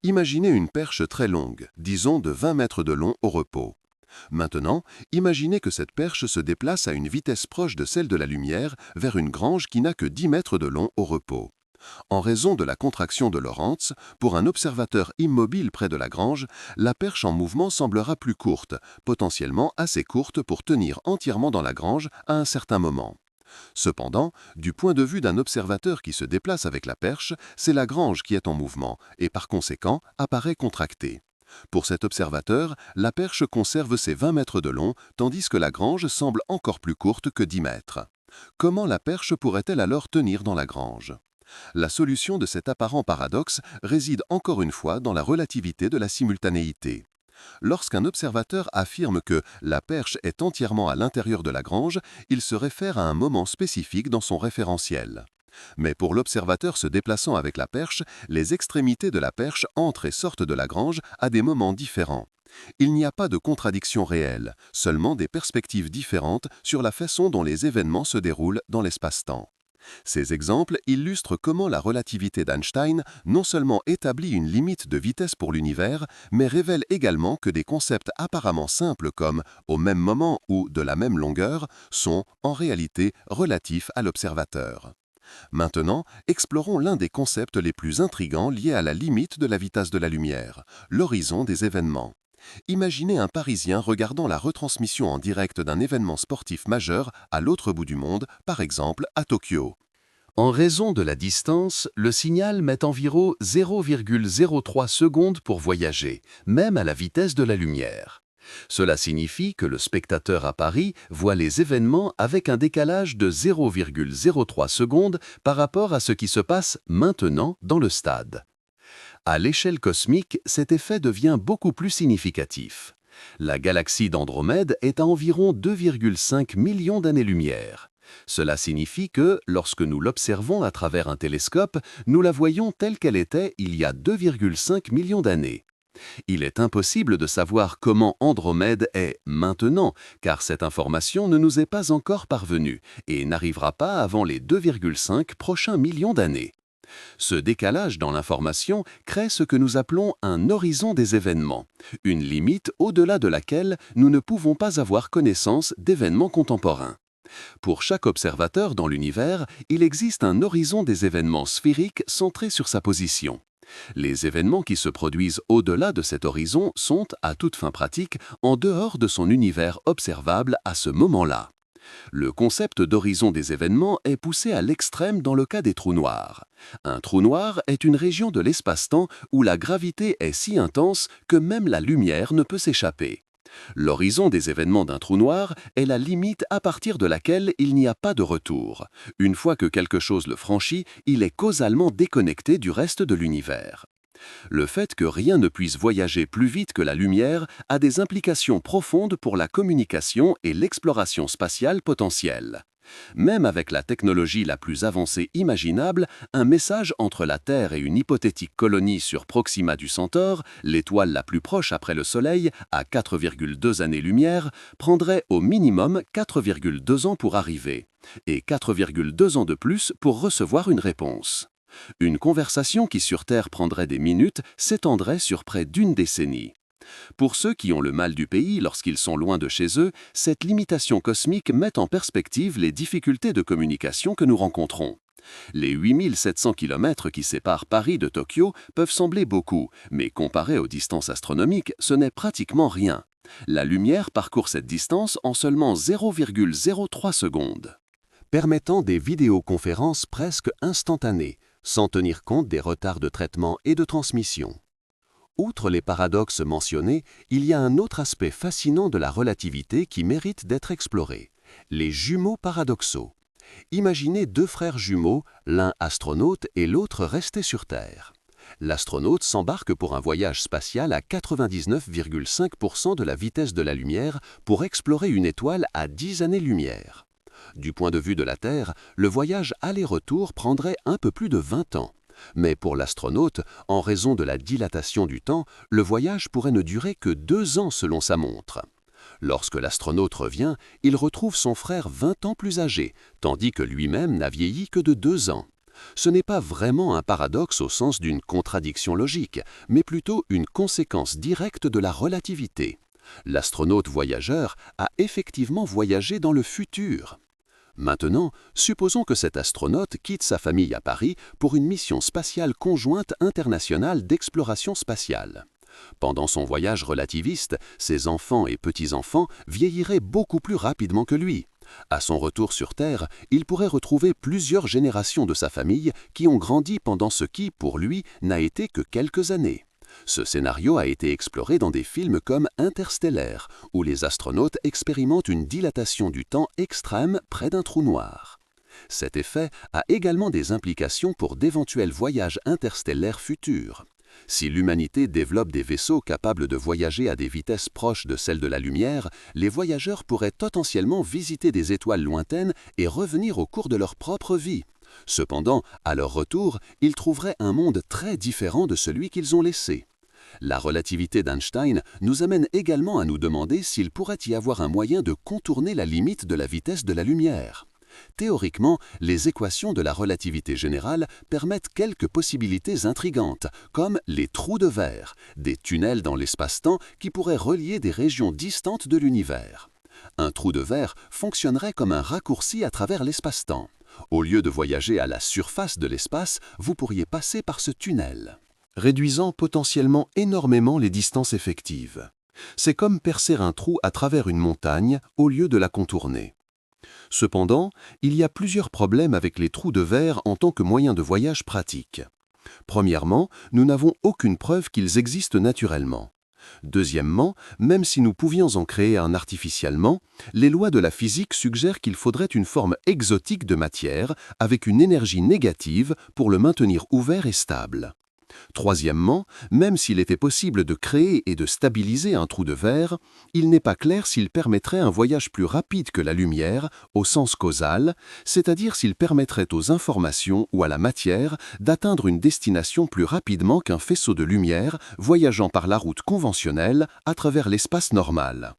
Imaginez une perche très longue, disons de 20 mètres de long au repos. Maintenant, imaginez que cette perche se déplace à une vitesse proche de celle de la lumière vers une grange qui n'a que 10 mètres de long au repos. En raison de la contraction de Lorentz, pour un observateur immobile près de la grange, la perche en mouvement semblera plus courte, potentiellement assez courte pour tenir entièrement dans la grange à un certain moment. Cependant, du point de vue d'un observateur qui se déplace avec la perche, c'est la grange qui est en mouvement et par conséquent apparaît contractée. Pour cet observateur, la perche conserve ses 20 mètres de long, tandis que la grange semble encore plus courte que 10 mètres. Comment la perche pourrait-elle alors tenir dans la grange? La solution de cet apparent paradoxe réside encore une fois dans la relativité de la simultanéité. Lorsqu'un observateur affirme que la perche est entièrement à l'intérieur de la grange, il se réfère à un moment spécifique dans son référentiel. Mais pour l'observateur se déplaçant avec la perche, les extrémités de la perche entrent et sortent de la grange à des moments différents. Il n'y a pas de contradiction réelle, seulement des perspectives différentes sur la façon dont les événements se déroulent dans l'espace-temps. Ces exemples illustrent comment la relativité d'Einstein non seulement établit une limite de vitesse pour l'univers, mais révèle également que des concepts apparemment simples comme « au même moment » ou « de la même longueur » sont, en réalité, relatifs à l'observateur. Maintenant, explorons l'un des concepts les plus intrigants liés à la limite de la vitesse de la lumière, l'horizon des événements. Imaginez un Parisien regardant la retransmission en direct d'un événement sportif majeur à l'autre bout du monde, par exemple à Tokyo. En raison de la distance, le signal met environ 0,03 secondes pour voyager, même à la vitesse de la lumière. Cela signifie que le spectateur à Paris voit les événements avec un décalage de 0,03 secondes par rapport à ce qui se passe maintenant dans le stade. À l'échelle cosmique, cet effet devient beaucoup plus significatif. La galaxie d'Andromède est à environ 2,5 millions d'années-lumière. Cela signifie que, lorsque nous l'observons à travers un télescope, nous la voyons telle qu'elle était il y a 2,5 millions d'années. Il est impossible de savoir comment Andromède est maintenant, car cette information ne nous est pas encore parvenue et n'arrivera pas avant les 2,5 prochains millions d'années. Ce décalage dans l'information crée ce que nous appelons un horizon des événements, une limite au-delà de laquelle nous ne pouvons pas avoir connaissance d'événements contemporains. Pour chaque observateur dans l'univers, il existe un horizon des événements sphériques centré sur sa position. Les événements qui se produisent au-delà de cet horizon sont, à toute fin pratique, en dehors de son univers observable à ce moment-là. Le concept d'horizon des événements est poussé à l'extrême dans le cas des trous noirs. Un trou noir est une région de l'espace-temps où la gravité est si intense que même la lumière ne peut s'échapper. L'horizon des événements d'un trou noir est la limite à partir de laquelle il n'y a pas de retour. Une fois que quelque chose le franchit, il est causalement déconnecté du reste de l'univers. Le fait que rien ne puisse voyager plus vite que la lumière a des implications profondes pour la communication et l'exploration spatiale potentielle. Même avec la technologie la plus avancée imaginable, un message entre la Terre et une hypothétique colonie sur Proxima du Centaure, l'étoile la plus proche après le Soleil, à 4,2 années-lumière, prendrait au minimum 4,2 ans pour arriver, et 4,2 ans de plus pour recevoir une réponse. Une conversation qui sur Terre prendrait des minutes s'étendrait sur près d'une décennie. Pour ceux qui ont le mal du pays lorsqu'ils sont loin de chez eux, cette limitation cosmique met en perspective les difficultés de communication que nous rencontrons. Les 8700 km qui séparent Paris de Tokyo peuvent sembler beaucoup, mais comparé aux distances astronomiques, ce n'est pratiquement rien. La lumière parcourt cette distance en seulement 0,03 secondes. Permettant des vidéoconférences presque instantanées, sans tenir compte des retards de traitement et de transmission. Outre les paradoxes mentionnés, il y a un autre aspect fascinant de la relativité qui mérite d'être exploré, les jumeaux paradoxaux. Imaginez deux frères jumeaux, l'un astronaute et l'autre resté sur Terre. L'astronaute s'embarque pour un voyage spatial à 99,5% de la vitesse de la lumière pour explorer une étoile à 10 années-lumière. Du point de vue de la Terre, le voyage aller-retour prendrait un peu plus de 20 ans. Mais pour l'astronaute, en raison de la dilatation du temps, le voyage pourrait ne durer que 2 ans selon sa montre. Lorsque l'astronaute revient, il retrouve son frère 20 ans plus âgé, tandis que lui-même n'a vieilli que de 2 ans. Ce n'est pas vraiment un paradoxe au sens d'une contradiction logique, mais plutôt une conséquence directe de la relativité. L'astronaute voyageur a effectivement voyagé dans le futur. Maintenant, supposons que cet astronaute quitte sa famille à Paris pour une mission spatiale conjointe internationale d'exploration spatiale. Pendant son voyage relativiste, ses enfants et petits-enfants vieilliraient beaucoup plus rapidement que lui. À son retour sur Terre, il pourrait retrouver plusieurs générations de sa famille qui ont grandi pendant ce qui, pour lui, n'a été que quelques années. Ce scénario a été exploré dans des films comme Interstellaire, où les astronautes expérimentent une dilatation du temps extrême près d'un trou noir. Cet effet a également des implications pour d'éventuels voyages interstellaires futurs. Si l'humanité développe des vaisseaux capables de voyager à des vitesses proches de celles de la lumière, les voyageurs pourraient potentiellement visiter des étoiles lointaines et revenir au cours de leur propre vie. Cependant, à leur retour, ils trouveraient un monde très différent de celui qu'ils ont laissé. La relativité d'Einstein nous amène également à nous demander s'il pourrait y avoir un moyen de contourner la limite de la vitesse de la lumière. Théoriquement, les équations de la relativité générale permettent quelques possibilités intrigantes, comme les trous de verre, des tunnels dans l'espace-temps qui pourraient relier des régions distantes de l'univers. Un trou de verre fonctionnerait comme un raccourci à travers l'espace-temps. Au lieu de voyager à la surface de l'espace, vous pourriez passer par ce tunnel, réduisant potentiellement énormément les distances effectives. C'est comme percer un trou à travers une montagne au lieu de la contourner. Cependant, il y a plusieurs problèmes avec les trous de verre en tant que moyen de voyage pratique. Premièrement, nous n'avons aucune preuve qu'ils existent naturellement. Deuxièmement, même si nous pouvions en créer un artificiellement, les lois de la physique suggèrent qu'il faudrait une forme exotique de matière avec une énergie négative pour le maintenir ouvert et stable. Troisièmement, même s'il était possible de créer et de stabiliser un trou de verre, il n'est pas clair s'il permettrait un voyage plus rapide que la lumière, au sens causal, c'est-à-dire s'il permettrait aux informations ou à la matière d'atteindre une destination plus rapidement qu'un faisceau de lumière voyageant par la route conventionnelle à travers l'espace normal.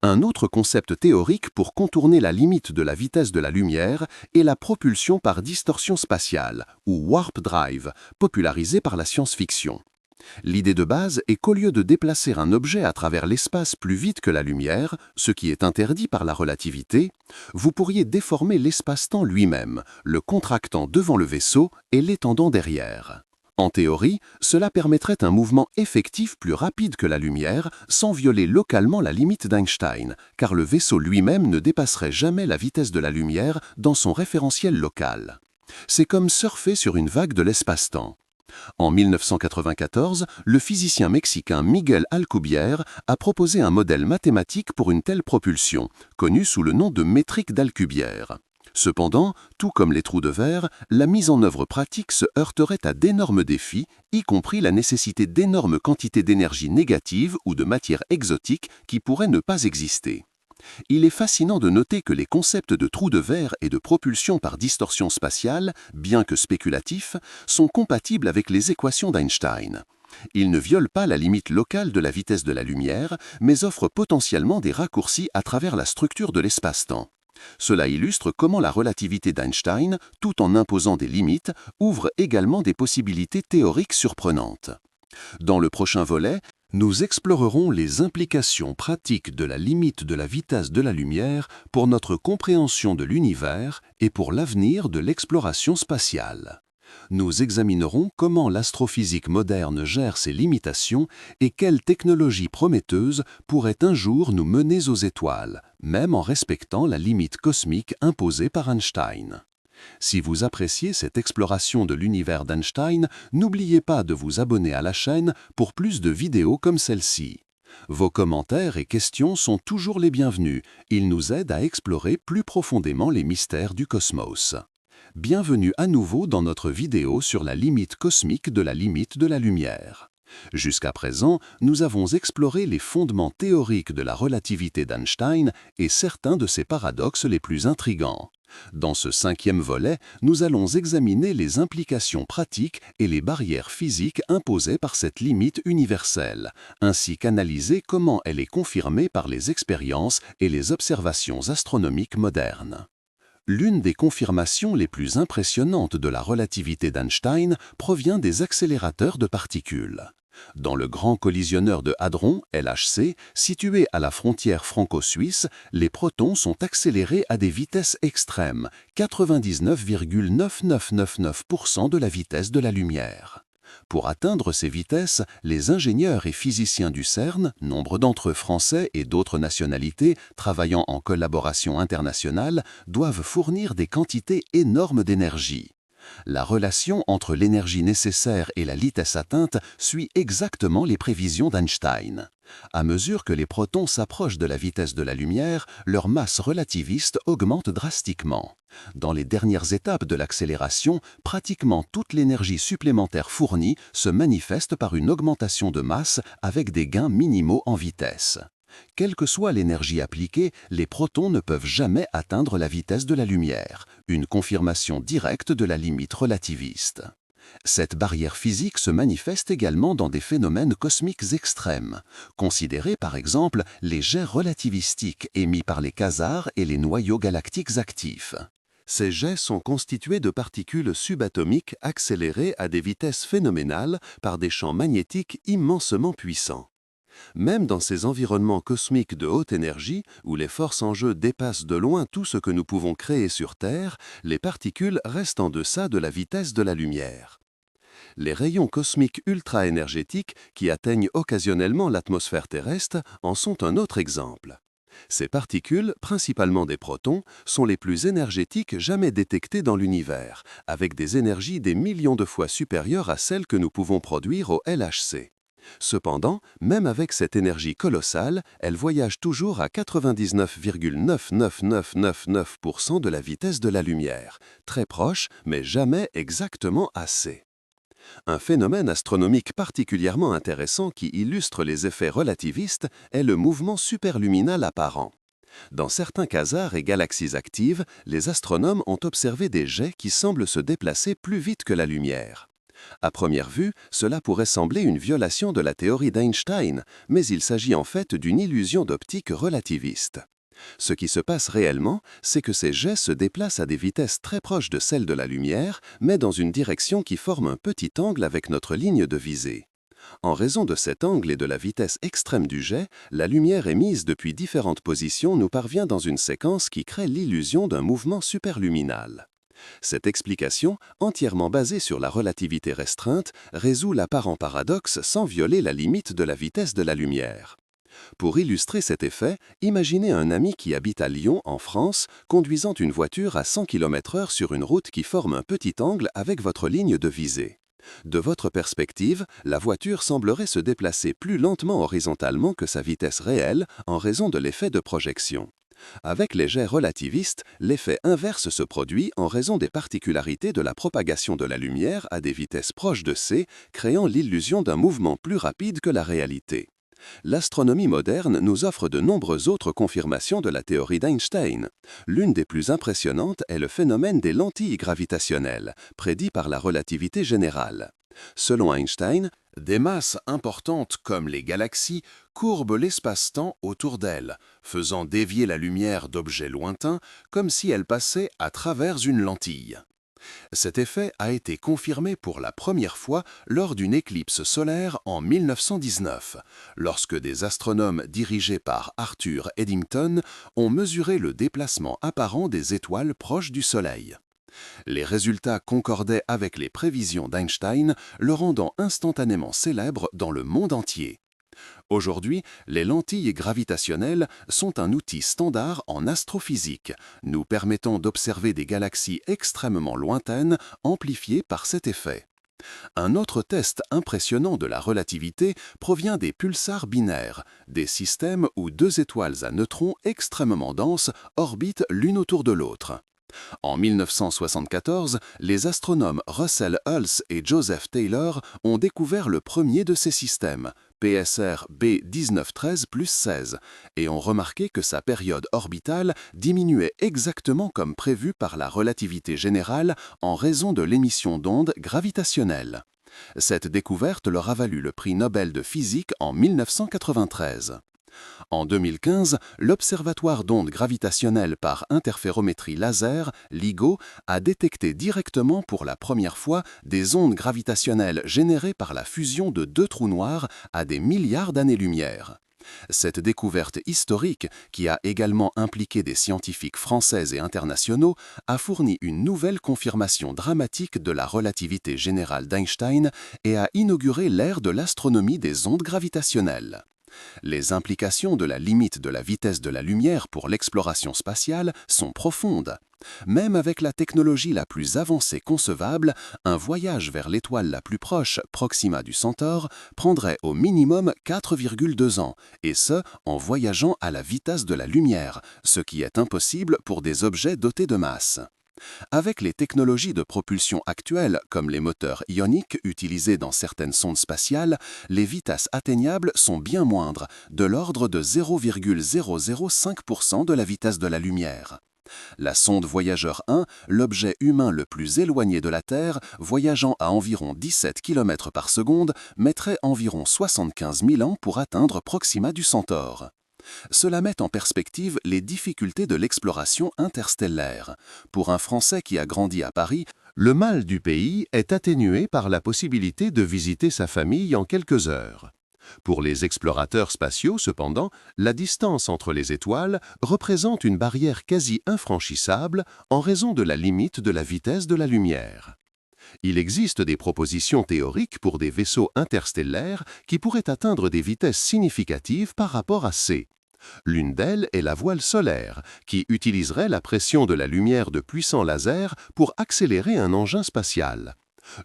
Un autre concept théorique pour contourner la limite de la vitesse de la lumière est la propulsion par distorsion spatiale, ou warp drive, popularisée par la science-fiction. L'idée de base est qu'au lieu de déplacer un objet à travers l'espace plus vite que la lumière, ce qui est interdit par la relativité, vous pourriez déformer l'espace-temps lui-même, le contractant devant le vaisseau et l'étendant derrière. En théorie, cela permettrait un mouvement effectif plus rapide que la lumière sans violer localement la limite d'Einstein, car le vaisseau lui-même ne dépasserait jamais la vitesse de la lumière dans son référentiel local. C'est comme surfer sur une vague de l'espace-temps. En 1994, le physicien mexicain Miguel Alcubierre a proposé un modèle mathématique pour une telle propulsion, connu sous le nom de métrique d'Alcubierre. Cependant, tout comme les trous de verre, la mise en œuvre pratique se heurterait à d'énormes défis, y compris la nécessité d'énormes quantités d'énergie négative ou de matière exotique qui pourraient ne pas exister. Il est fascinant de noter que les concepts de trous de verre et de propulsion par distorsion spatiale, bien que spéculatifs, sont compatibles avec les équations d'Einstein. Ils ne violent pas la limite locale de la vitesse de la lumière, mais offrent potentiellement des raccourcis à travers la structure de l'espace-temps. Cela illustre comment la relativité d'Einstein, tout en imposant des limites, ouvre également des possibilités théoriques surprenantes. Dans le prochain volet, nous explorerons les implications pratiques de la limite de la vitesse de la lumière pour notre compréhension de l'univers et pour l'avenir de l'exploration spatiale. Nous examinerons comment l'astrophysique moderne gère ses limitations et quelles technologies prometteuses pourraient un jour nous mener aux étoiles, même en respectant la limite cosmique imposée par Einstein. Si vous appréciez cette exploration de l'univers d'Einstein, n'oubliez pas de vous abonner à la chaîne pour plus de vidéos comme celle-ci. Vos commentaires et questions sont toujours les bienvenus. Ils nous aident à explorer plus profondément les mystères du cosmos. Bienvenue à nouveau dans notre vidéo sur la limite cosmique de la limite de la lumière. Jusqu'à présent, nous avons exploré les fondements théoriques de la relativité d'Einstein et certains de ses paradoxes les plus intrigants. Dans ce 5e volet, nous allons examiner les implications pratiques et les barrières physiques imposées par cette limite universelle, ainsi qu'analyser comment elle est confirmée par les expériences et les observations astronomiques modernes. L'une des confirmations les plus impressionnantes de la relativité d'Einstein provient des accélérateurs de particules. Dans le Grand Collisionneur de Hadron, LHC, situé à la frontière franco-suisse, les protons sont accélérés à des vitesses extrêmes, 99,9999% de la vitesse de la lumière. Pour atteindre ces vitesses, les ingénieurs et physiciens du CERN, nombre d'entre eux français et d'autres nationalités travaillant en collaboration internationale, doivent fournir des quantités énormes d'énergie. La relation entre l'énergie nécessaire et la vitesse atteinte suit exactement les prévisions d'Einstein. À mesure que les protons s'approchent de la vitesse de la lumière, leur masse relativiste augmente drastiquement. Dans les dernières étapes de l'accélération, pratiquement toute l'énergie supplémentaire fournie se manifeste par une augmentation de masse avec des gains minimaux en vitesse. Quelle que soit l'énergie appliquée, les protons ne peuvent jamais atteindre la vitesse de la lumière, une confirmation directe de la limite relativiste. Cette barrière physique se manifeste également dans des phénomènes cosmiques extrêmes. Considérez par exemple les jets relativistiques émis par les quasars et les noyaux galactiques actifs. Ces jets sont constitués de particules subatomiques accélérées à des vitesses phénoménales par des champs magnétiques immensément puissants. Même dans ces environnements cosmiques de haute énergie, où les forces en jeu dépassent de loin tout ce que nous pouvons créer sur Terre, les particules restent en deçà de la vitesse de la lumière. Les rayons cosmiques ultra-énergétiques, qui atteignent occasionnellement l'atmosphère terrestre, en sont un autre exemple. Ces particules, principalement des protons, sont les plus énergétiques jamais détectées dans l'univers, avec des énergies des millions de fois supérieures à celles que nous pouvons produire au LHC. Cependant, même avec cette énergie colossale, elle voyage toujours à 99,99999% de la vitesse de la lumière, très proche, mais jamais exactement assez. Un phénomène astronomique particulièrement intéressant qui illustre les effets relativistes est le mouvement superluminal apparent. Dans certains quasars et galaxies actives, les astronomes ont observé des jets qui semblent se déplacer plus vite que la lumière. À première vue, cela pourrait sembler une violation de la théorie d'Einstein, mais il s'agit en fait d'une illusion d'optique relativiste. Ce qui se passe réellement, c'est que ces jets se déplacent à des vitesses très proches de celles de la lumière, mais dans une direction qui forme un petit angle avec notre ligne de visée. En raison de cet angle et de la vitesse extrême du jet, la lumière émise depuis différentes positions nous parvient dans une séquence qui crée l'illusion d'un mouvement superluminal. Cette explication, entièrement basée sur la relativité restreinte, résout l'apparent paradoxe sans violer la limite de la vitesse de la lumière. Pour illustrer cet effet, imaginez un ami qui habite à Lyon, en France, conduisant une voiture à 100 km/h sur une route qui forme un petit angle avec votre ligne de visée. De votre perspective, la voiture semblerait se déplacer plus lentement horizontalement que sa vitesse réelle en raison de l'effet de projection. Avec les jets relativistes, l'effet inverse se produit en raison des particularités de la propagation de la lumière à des vitesses proches de c, créant l'illusion d'un mouvement plus rapide que la réalité. L'astronomie moderne nous offre de nombreuses autres confirmations de la théorie d'Einstein. L'une des plus impressionnantes est le phénomène des lentilles gravitationnelles, prédit par la relativité générale. Selon Einstein, des masses importantes comme les galaxies courbent l'espace-temps autour d'elles, faisant dévier la lumière d'objets lointains comme si elle passait à travers une lentille. Cet effet a été confirmé pour la première fois lors d'une éclipse solaire en 1919, lorsque des astronomes dirigés par Arthur Eddington ont mesuré le déplacement apparent des étoiles proches du Soleil. Les résultats concordaient avec les prévisions d'Einstein, le rendant instantanément célèbre dans le monde entier. Aujourd'hui, les lentilles gravitationnelles sont un outil standard en astrophysique, nous permettant d'observer des galaxies extrêmement lointaines amplifiées par cet effet. Un autre test impressionnant de la relativité provient des pulsars binaires, des systèmes où deux étoiles à neutrons extrêmement denses orbitent l'une autour de l'autre. En 1974, les astronomes Russell Hulse et Joseph Taylor ont découvert le premier de ces systèmes, PSR B1913+16, et ont remarqué que sa période orbitale diminuait exactement comme prévu par la relativité générale en raison de l'émission d'ondes gravitationnelles. Cette découverte leur a valu le prix Nobel de physique en 1993. En 2015, l'Observatoire d'ondes gravitationnelles par interférométrie laser, LIGO, a détecté directement pour la première fois des ondes gravitationnelles générées par la fusion de deux trous noirs à des milliards d'années-lumière. Cette découverte historique, qui a également impliqué des scientifiques français et internationaux, a fourni une nouvelle confirmation dramatique de la relativité générale d'Einstein et a inauguré l'ère de l'astronomie des ondes gravitationnelles. Les implications de la limite de la vitesse de la lumière pour l'exploration spatiale sont profondes. Même avec la technologie la plus avancée concevable, un voyage vers l'étoile la plus proche, Proxima du Centaure, prendrait au minimum 4,2 ans, et ce, en voyageant à la vitesse de la lumière, ce qui est impossible pour des objets dotés de masse. Avec les technologies de propulsion actuelles, comme les moteurs ioniques utilisés dans certaines sondes spatiales, les vitesses atteignables sont bien moindres, de l'ordre de 0,005% de la vitesse de la lumière. La sonde Voyageur 1, l'objet humain le plus éloigné de la Terre, voyageant à environ 17 km par seconde, mettrait environ 75 000 ans pour atteindre Proxima du Centaure. Cela met en perspective les difficultés de l'exploration interstellaire. Pour un Français qui a grandi à Paris, le mal du pays est atténué par la possibilité de visiter sa famille en quelques heures. Pour les explorateurs spatiaux, cependant, la distance entre les étoiles représente une barrière quasi infranchissable en raison de la limite de la vitesse de la lumière. Il existe des propositions théoriques pour des vaisseaux interstellaires qui pourraient atteindre des vitesses significatives par rapport à c. L'une d'elles est la voile solaire, qui utiliserait la pression de la lumière de puissants lasers pour accélérer un engin spatial.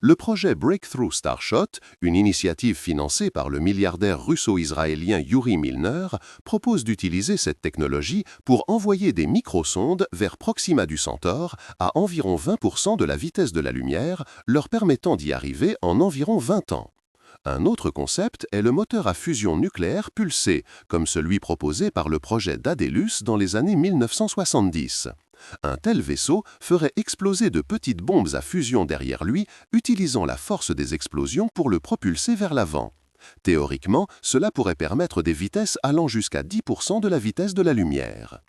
Le projet Breakthrough Starshot, une initiative financée par le milliardaire russo-israélien Yuri Milner, propose d'utiliser cette technologie pour envoyer des microsondes vers Proxima du Centaure à environ 20% de la vitesse de la lumière, leur permettant d'y arriver en environ 20 ans. Un autre concept est le moteur à fusion nucléaire pulsé, comme celui proposé par le projet Daedalus dans les années 1970. Un tel vaisseau ferait exploser de petites bombes à fusion derrière lui, utilisant la force des explosions pour le propulser vers l'avant. Théoriquement, cela pourrait permettre des vitesses allant jusqu'à 10% de la vitesse de la lumière.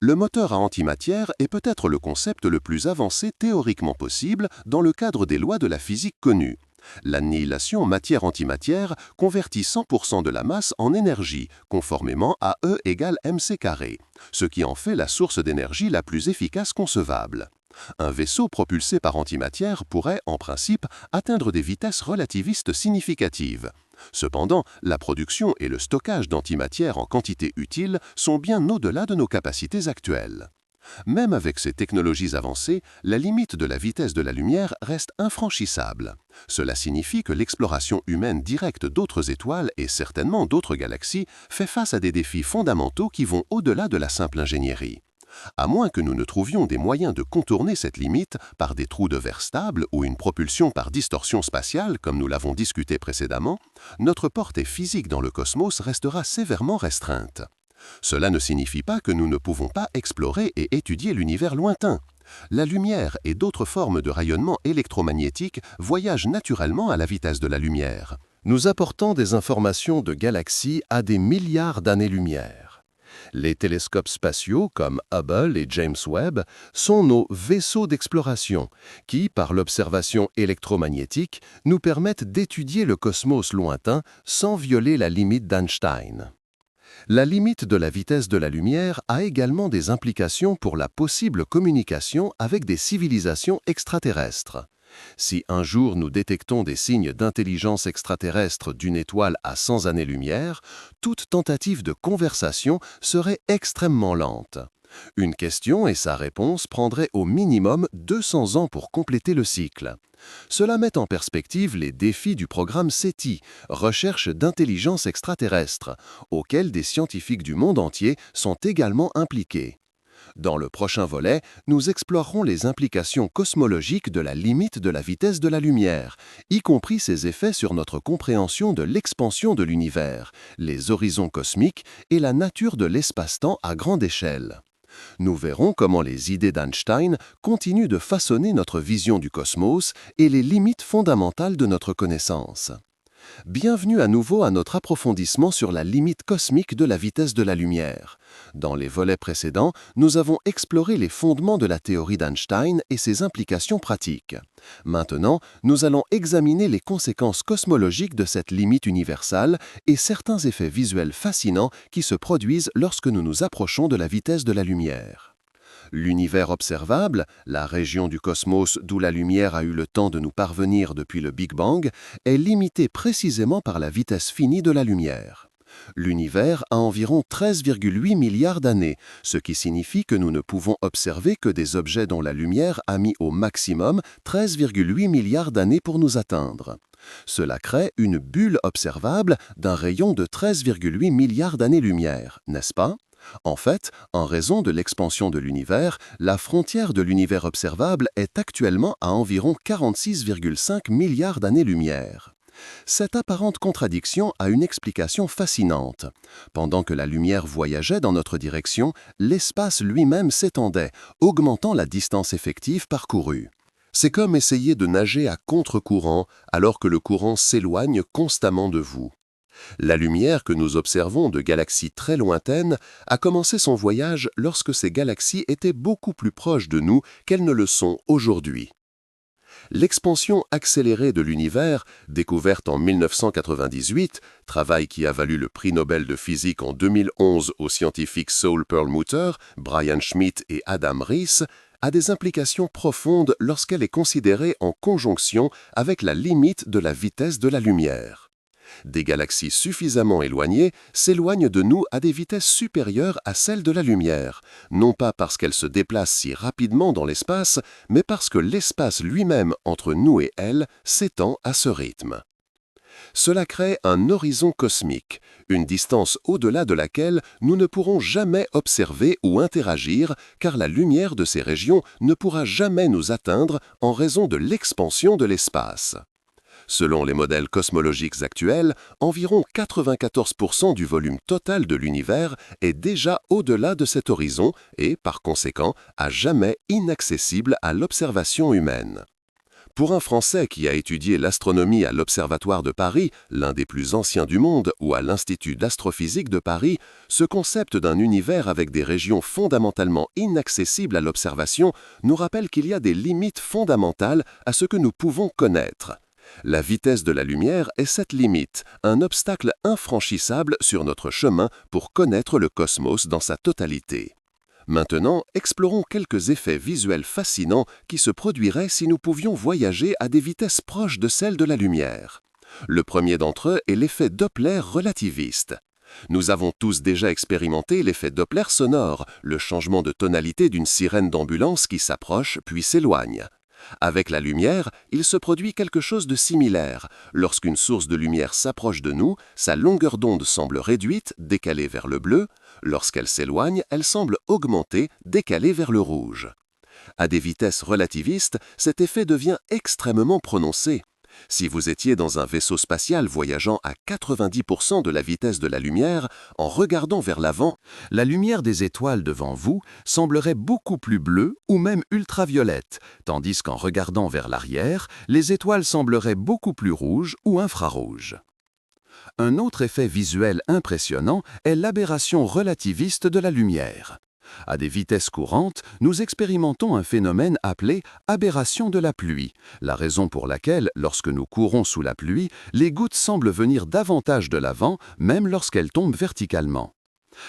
Le moteur à antimatière est peut-être le concept le plus avancé théoriquement possible dans le cadre des lois de la physique connues. L'annihilation matière-antimatière convertit 100% de la masse en énergie, conformément à E égale mc², ce qui en fait la source d'énergie la plus efficace concevable. Un vaisseau propulsé par antimatière pourrait, en principe, atteindre des vitesses relativistes significatives. Cependant, la production et le stockage d'antimatière en quantité utile sont bien au-delà de nos capacités actuelles. Même avec ces technologies avancées, la limite de la vitesse de la lumière reste infranchissable. Cela signifie que l'exploration humaine directe d'autres étoiles et certainement d'autres galaxies fait face à des défis fondamentaux qui vont au-delà de la simple ingénierie. À moins que nous ne trouvions des moyens de contourner cette limite par des trous de verre stables ou une propulsion par distorsion spatiale, comme nous l'avons discuté précédemment, notre portée physique dans le cosmos restera sévèrement restreinte. Cela ne signifie pas que nous ne pouvons pas explorer et étudier l'univers lointain. La lumière et d'autres formes de rayonnement électromagnétique voyagent naturellement à la vitesse de la lumière, nous apportant des informations de galaxies à des milliards d'années-lumière. Les télescopes spatiaux comme Hubble et James Webb sont nos vaisseaux d'exploration qui, par l'observation électromagnétique, nous permettent d'étudier le cosmos lointain sans violer la limite d'Einstein. La limite de la vitesse de la lumière a également des implications pour la possible communication avec des civilisations extraterrestres. Si un jour nous détectons des signes d'intelligence extraterrestre d'une étoile à 100 années-lumière, toute tentative de conversation serait extrêmement lente. Une question et sa réponse prendraient au minimum 200 ans pour compléter le cycle. Cela met en perspective les défis du programme SETI, recherche d'intelligence extraterrestre, auquel des scientifiques du monde entier sont également impliqués. Dans le prochain volet, nous explorerons les implications cosmologiques de la limite de la vitesse de la lumière, y compris ses effets sur notre compréhension de l'expansion de l'univers, les horizons cosmiques et la nature de l'espace-temps à grande échelle. Nous verrons comment les idées d'Einstein continuent de façonner notre vision du cosmos et les limites fondamentales de notre connaissance. Bienvenue à nouveau à notre approfondissement sur la limite cosmique de la vitesse de la lumière. Dans les volets précédents, nous avons exploré les fondements de la théorie d'Einstein et ses implications pratiques. Maintenant, nous allons examiner les conséquences cosmologiques de cette limite universelle et certains effets visuels fascinants qui se produisent lorsque nous nous approchons de la vitesse de la lumière. L'univers observable, la région du cosmos d'où la lumière a eu le temps de nous parvenir depuis le Big Bang, est limité précisément par la vitesse finie de la lumière. L'univers a environ 13,8 milliards d'années, ce qui signifie que nous ne pouvons observer que des objets dont la lumière a mis au maximum 13,8 milliards d'années pour nous atteindre. Cela crée une bulle observable d'un rayon de 13,8 milliards d'années-lumière, n'est-ce pas ? En fait, en raison de l'expansion de l'univers, la frontière de l'univers observable est actuellement à environ 46,5 milliards d'années-lumière. Cette apparente contradiction a une explication fascinante. Pendant que la lumière voyageait dans notre direction, l'espace lui-même s'étendait, augmentant la distance effective parcourue. C'est comme essayer de nager à contre-courant alors que le courant s'éloigne constamment de vous. La lumière que nous observons de galaxies très lointaines a commencé son voyage lorsque ces galaxies étaient beaucoup plus proches de nous qu'elles ne le sont aujourd'hui. L'expansion accélérée de l'univers, découverte en 1998, travail qui a valu le prix Nobel de physique en 2011 aux scientifiques Saul Perlmutter, Brian Schmidt et Adam Riess, a des implications profondes lorsqu'elle est considérée en conjonction avec la limite de la vitesse de la lumière. Des galaxies suffisamment éloignées s'éloignent de nous à des vitesses supérieures à celles de la lumière, non pas parce qu'elles se déplacent si rapidement dans l'espace, mais parce que l'espace lui-même entre nous et elles s'étend à ce rythme. Cela crée un horizon cosmique, une distance au-delà de laquelle nous ne pourrons jamais observer ou interagir, car la lumière de ces régions ne pourra jamais nous atteindre en raison de l'expansion de l'espace. Selon les modèles cosmologiques actuels, environ 94% du volume total de l'univers est déjà au-delà de cet horizon et, par conséquent, à jamais inaccessible à l'observation humaine. Pour un Français qui a étudié l'astronomie à l'Observatoire de Paris, l'un des plus anciens du monde, ou à l'Institut d'astrophysique de Paris, ce concept d'un univers avec des régions fondamentalement inaccessibles à l'observation nous rappelle qu'il y a des limites fondamentales à ce que nous pouvons connaître. La vitesse de la lumière est cette limite, un obstacle infranchissable sur notre chemin pour connaître le cosmos dans sa totalité. Maintenant, explorons quelques effets visuels fascinants qui se produiraient si nous pouvions voyager à des vitesses proches de celles de la lumière. Le premier d'entre eux est l'effet Doppler relativiste. Nous avons tous déjà expérimenté l'effet Doppler sonore, le changement de tonalité d'une sirène d'ambulance qui s'approche puis s'éloigne. Avec la lumière, il se produit quelque chose de similaire. Lorsqu'une source de lumière s'approche de nous, sa longueur d'onde semble réduite, décalée vers le bleu. Lorsqu'elle s'éloigne, elle semble augmenter, décalée vers le rouge. À des vitesses relativistes, cet effet devient extrêmement prononcé. Si vous étiez dans un vaisseau spatial voyageant à 90% de la vitesse de la lumière, en regardant vers l'avant, La lumière des étoiles devant vous semblerait beaucoup plus bleue ou même ultraviolette, tandis qu'en regardant vers l'arrière, les étoiles sembleraient beaucoup plus rouges ou infrarouges. Un autre effet visuel impressionnant est l'aberration relativiste de la lumière. À des vitesses courantes, nous expérimentons un phénomène appelé aberration de la pluie, la raison pour laquelle, lorsque nous courons sous la pluie, les gouttes semblent venir davantage de l'avant, même lorsqu'elles tombent verticalement.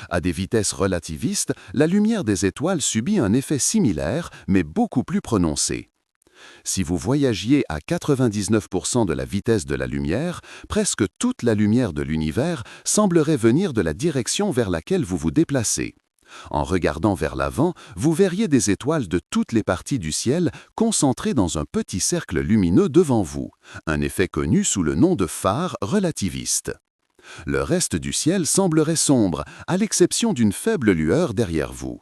À des vitesses relativistes, la lumière des étoiles subit un effet similaire, mais beaucoup plus prononcé. Si vous voyagiez à 99% de la vitesse de la lumière, presque toute la lumière de l'univers semblerait venir de la direction vers laquelle vous vous déplacez. En regardant vers l'avant, vous verriez des étoiles de toutes les parties du ciel concentrées dans un petit cercle lumineux devant vous, un effet connu sous le nom de phare relativiste. Le reste du ciel semblerait sombre, à l'exception d'une faible lueur derrière vous.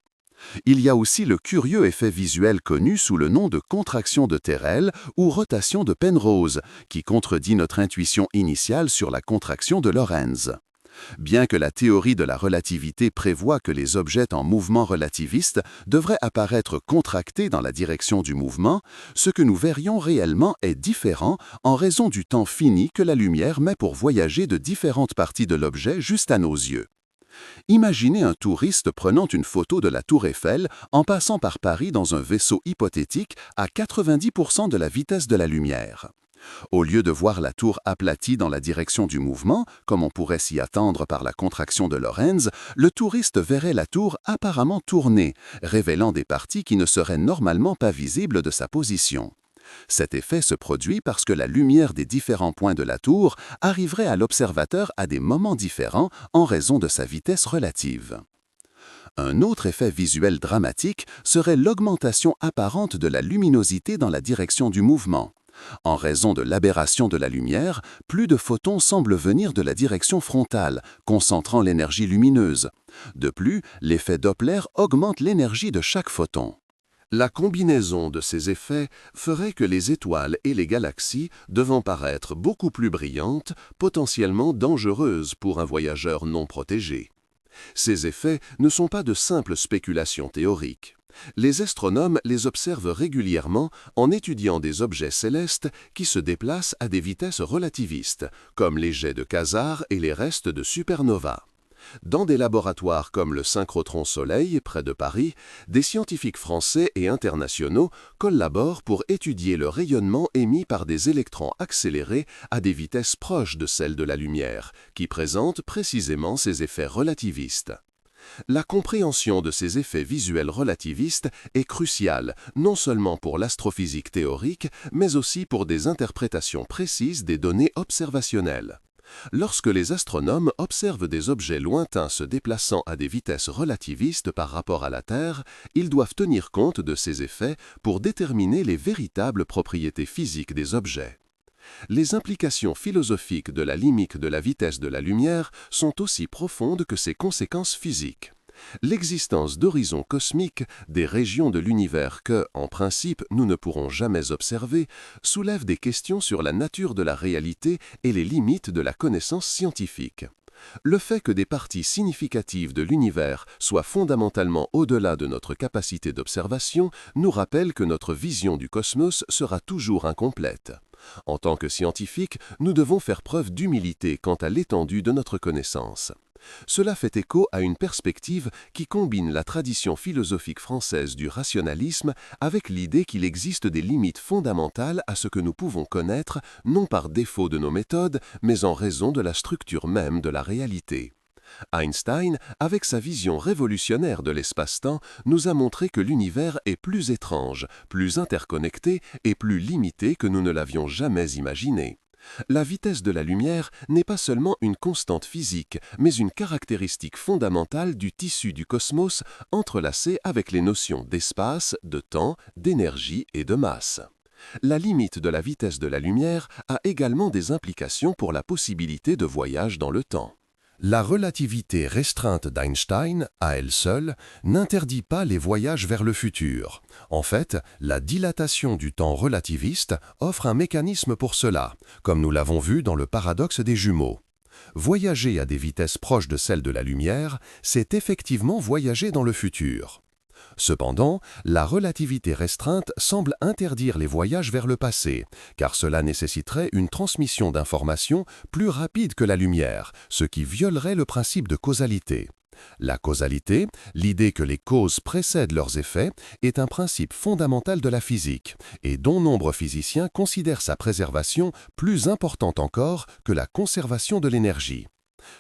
Il y a aussi le curieux effet visuel connu sous le nom de contraction de Terrell ou rotation de Penrose, qui contredit notre intuition initiale sur la contraction de Lorentz. Bien que la théorie de la relativité prévoit que les objets en mouvement relativiste devraient apparaître contractés dans la direction du mouvement, ce que nous verrions réellement est différent en raison du temps fini que la lumière met pour voyager de différentes parties de l'objet juste à nos yeux. Imaginez un touriste prenant une photo de la Tour Eiffel en passant par Paris dans un vaisseau hypothétique à 90% de la vitesse de la lumière. Au lieu de voir la tour aplatie dans la direction du mouvement, comme on pourrait s'y attendre par la contraction de Lorentz, le touriste verrait la tour apparemment tournée, révélant des parties qui ne seraient normalement pas visibles de sa position. Cet effet se produit parce que la lumière des différents points de la tour arriverait à l'observateur à des moments différents en raison de sa vitesse relative. Un autre effet visuel dramatique serait l'augmentation apparente de la luminosité dans la direction du mouvement. En raison de l'aberration de la lumière, plus de photons semblent venir de la direction frontale, concentrant l'énergie lumineuse. De plus, l'effet Doppler augmente l'énergie de chaque photon. La combinaison de ces effets ferait que les étoiles et les galaxies, devant paraître beaucoup plus brillantes, potentiellement dangereuses pour un voyageur non protégé. Ces effets ne sont pas de simples spéculations théoriques. Les astronomes les observent régulièrement en étudiant des objets célestes qui se déplacent à des vitesses relativistes, comme les jets de quasars et les restes de supernovas. Dans des laboratoires comme le synchrotron Soleil, près de Paris, des scientifiques français et internationaux collaborent pour étudier le rayonnement émis par des électrons accélérés à des vitesses proches de celles de la lumière, qui présentent précisément ces effets relativistes. La compréhension de ces effets visuels relativistes est cruciale, non seulement pour l'astrophysique théorique, mais aussi pour des interprétations précises des données observationnelles. Lorsque les astronomes observent des objets lointains se déplaçant à des vitesses relativistes par rapport à la Terre, ils doivent tenir compte de ces effets pour déterminer les véritables propriétés physiques des objets. Les implications philosophiques de la limite de la vitesse de la lumière sont aussi profondes que ses conséquences physiques. L'existence d'horizons cosmiques, des régions de l'univers que, en principe, nous ne pourrons jamais observer, soulève des questions sur la nature de la réalité et les limites de la connaissance scientifique. Le fait que des parties significatives de l'univers soient fondamentalement au-delà de notre capacité d'observation nous rappelle que notre vision du cosmos sera toujours incomplète. En tant que scientifiques, nous devons faire preuve d'humilité quant à l'étendue de notre connaissance. Cela fait écho à une perspective qui combine la tradition philosophique française du rationalisme avec l'idée qu'il existe des limites fondamentales à ce que nous pouvons connaître, non par défaut de nos méthodes, mais en raison de la structure même de la réalité. Einstein, avec sa vision révolutionnaire de l'espace-temps, nous a montré que l'univers est plus étrange, plus interconnecté et plus limité que nous ne l'avions jamais imaginé. La vitesse de la lumière n'est pas seulement une constante physique, mais une caractéristique fondamentale du tissu du cosmos entrelacé avec les notions d'espace, de temps, d'énergie et de masse. La limite de la vitesse de la lumière a également des implications pour la possibilité de voyage dans le temps. La relativité restreinte d'Einstein, à elle seule, n'interdit pas les voyages vers le futur. En fait, la dilatation du temps relativiste offre un mécanisme pour cela, comme nous l'avons vu dans le paradoxe des jumeaux. Voyager à des vitesses proches de celles de la lumière, c'est effectivement voyager dans le futur. Cependant, la relativité restreinte semble interdire les voyages vers le passé, car cela nécessiterait une transmission d'informations plus rapide que la lumière, ce qui violerait le principe de causalité. La causalité, l'idée que les causes précèdent leurs effets, est un principe fondamental de la physique, et dont nombre physiciens considèrent sa préservation plus importante encore que la conservation de l'énergie.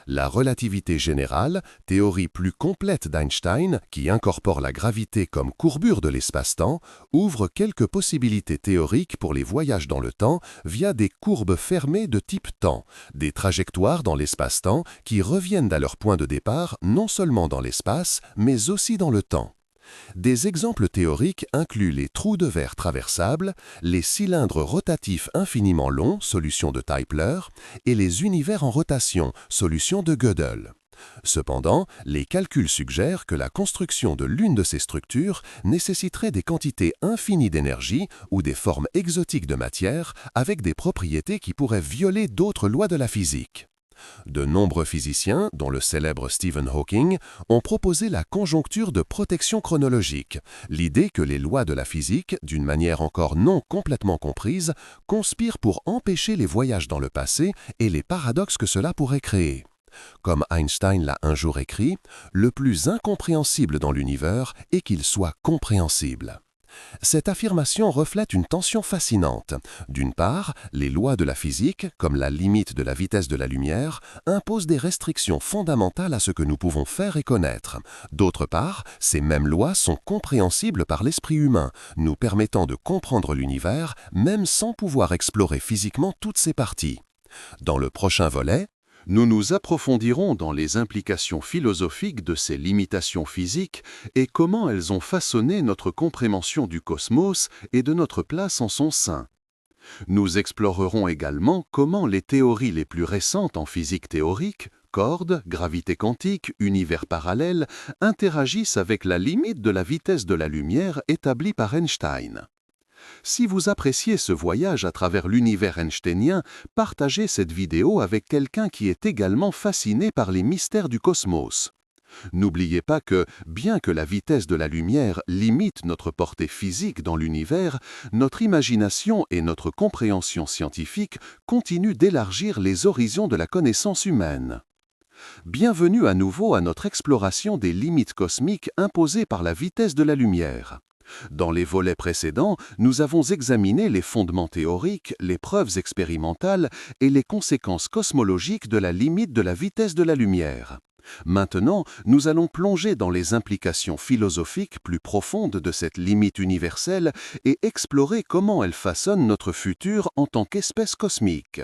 La relativité générale, théorie plus complète d'Einstein, qui incorpore la gravité comme courbure de l'espace-temps, ouvre quelques possibilités théoriques pour les voyages dans le temps via des courbes fermées de type temps, des trajectoires dans l'espace-temps qui reviennent à leur point de départ non seulement dans l'espace, mais aussi dans le temps. Des exemples théoriques incluent les trous de verre traversables, les cylindres rotatifs infiniment longs, solution de Tipler, et les univers en rotation, solution de Gödel. Cependant, les calculs suggèrent que la construction de l'une de ces structures nécessiterait des quantités infinies d'énergie ou des formes exotiques de matière avec des propriétés qui pourraient violer d'autres lois de la physique. De nombreux physiciens, dont le célèbre Stephen Hawking, ont proposé la conjoncture de protection chronologique, l'idée que les lois de la physique, d'une manière encore non complètement comprise, conspirent pour empêcher les voyages dans le passé et les paradoxes que cela pourrait créer. Comme Einstein l'a un jour écrit, « Le plus incompréhensible dans l'univers est qu'il soit compréhensible ». Cette affirmation reflète une tension fascinante. D'une part, les lois de la physique, comme la limite de la vitesse de la lumière, imposent des restrictions fondamentales à ce que nous pouvons faire et connaître. D'autre part, ces mêmes lois sont compréhensibles par l'esprit humain, nous permettant de comprendre l'univers même sans pouvoir explorer physiquement toutes ses parties. Dans le prochain volet, nous nous approfondirons dans les implications philosophiques de ces limitations physiques et comment elles ont façonné notre compréhension du cosmos et de notre place en son sein. Nous explorerons également comment les théories les plus récentes en physique théorique, cordes, gravité quantique, univers parallèles, interagissent avec la limite de la vitesse de la lumière établie par Einstein. Si vous appréciez ce voyage à travers l'univers einsteinien, partagez cette vidéo avec quelqu'un qui est également fasciné par les mystères du cosmos. N'oubliez pas que, bien que la vitesse de la lumière limite notre portée physique dans l'univers, notre imagination et notre compréhension scientifique continuent d'élargir les horizons de la connaissance humaine. Bienvenue à nouveau à notre exploration des limites cosmiques imposées par la vitesse de la lumière. Dans les volets précédents, nous avons examiné les fondements théoriques, les preuves expérimentales et les conséquences cosmologiques de la limite de la vitesse de la lumière. Maintenant, nous allons plonger dans les implications philosophiques plus profondes de cette limite universelle et explorer comment elle façonne notre futur en tant qu'espèce cosmique.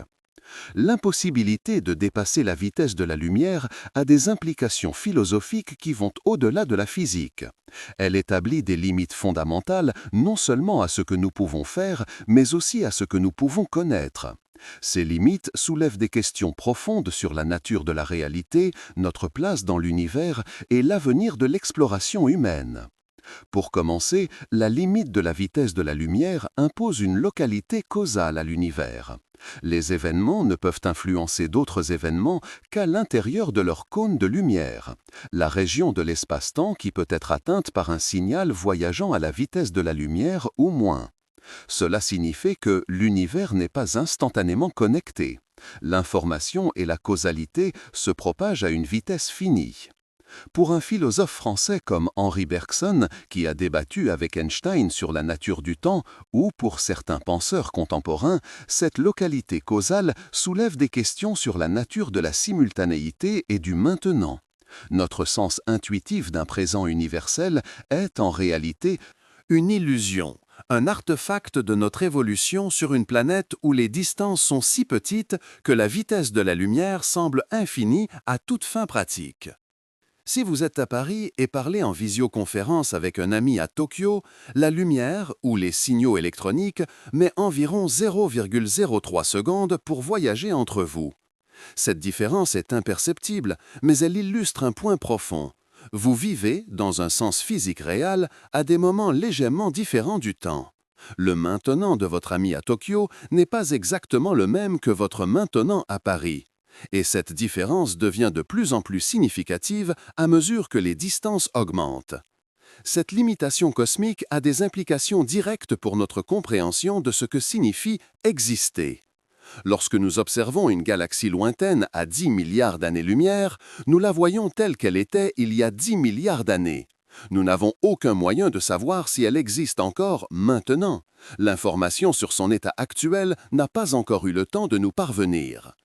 L'impossibilité de dépasser la vitesse de la lumière a des implications philosophiques qui vont au-delà de la physique. Elle établit des limites fondamentales non seulement à ce que nous pouvons faire, mais aussi à ce que nous pouvons connaître. Ces limites soulèvent des questions profondes sur la nature de la réalité, notre place dans l'univers et l'avenir de l'exploration humaine. Pour commencer, la limite de la vitesse de la lumière impose une localité causale à l'univers. Les événements ne peuvent influencer d'autres événements qu'à l'intérieur de leur cône de lumière, la région de l'espace-temps qui peut être atteinte par un signal voyageant à la vitesse de la lumière ou moins. Cela signifie que l'univers n'est pas instantanément connecté. L'information et la causalité se propagent à une vitesse finie. Pour un philosophe français comme Henri Bergson, qui a débattu avec Einstein sur la nature du temps, ou pour certains penseurs contemporains, cette localité causale soulève des questions sur la nature de la simultanéité et du maintenant. Notre sens intuitif d'un présent universel est en réalité une illusion, un artefact de notre évolution sur une planète où les distances sont si petites que la vitesse de la lumière semble infinie à toute fin pratique. Si vous êtes à Paris et parlez en visioconférence avec un ami à Tokyo, la lumière, ou les signaux électroniques, met environ 0,03 secondes pour voyager entre vous. Cette différence est imperceptible, mais elle illustre un point profond. Vous vivez, dans un sens physique réel, à des moments légèrement différents du temps. Le maintenant de votre ami à Tokyo n'est pas exactement le même que votre maintenant à Paris. Et cette différence devient de plus en plus significative à mesure que les distances augmentent. Cette limitation cosmique a des implications directes pour notre compréhension de ce que signifie exister. Lorsque nous observons une galaxie lointaine à 10 milliards d'années-lumière, nous la voyons telle qu'elle était il y a 10 milliards d'années. Nous n'avons aucun moyen de savoir si elle existe encore maintenant. L'information sur son état actuel n'a pas encore eu le temps de nous parvenir.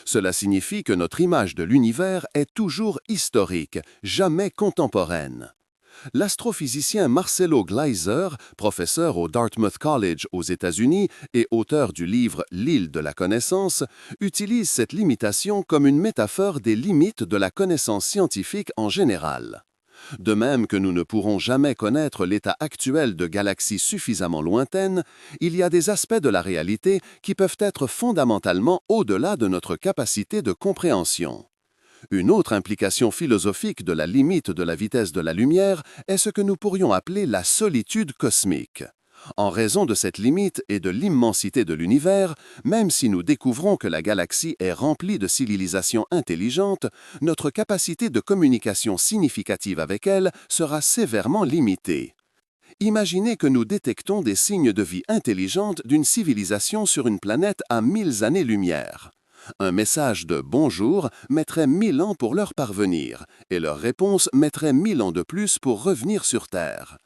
Cela signifie que notre image de l'univers est toujours historique, jamais contemporaine. L'astrophysicien Marcelo Gleiser, professeur au Dartmouth College aux États-Unis et auteur du livre L'île de la connaissance, utilise cette limitation comme une métaphore des limites de la connaissance scientifique en général. De même que nous ne pourrons jamais connaître l'état actuel de galaxies suffisamment lointaines, il y a des aspects de la réalité qui peuvent être fondamentalement au-delà de notre capacité de compréhension. Une autre implication philosophique de la limite de la vitesse de la lumière est ce que nous pourrions appeler la solitude cosmique. En raison de cette limite et de l'immensité de l'univers, même si nous découvrons que la galaxie est remplie de civilisations intelligentes, notre capacité de communication significative avec elle sera sévèrement limitée. Imaginez que nous détectons des signes de vie intelligente d'une civilisation sur une planète à 1000 années-lumière. Un message de « bonjour » mettrait 1000 ans pour leur parvenir, et leur réponse mettrait 1000 ans de plus pour revenir sur Terre.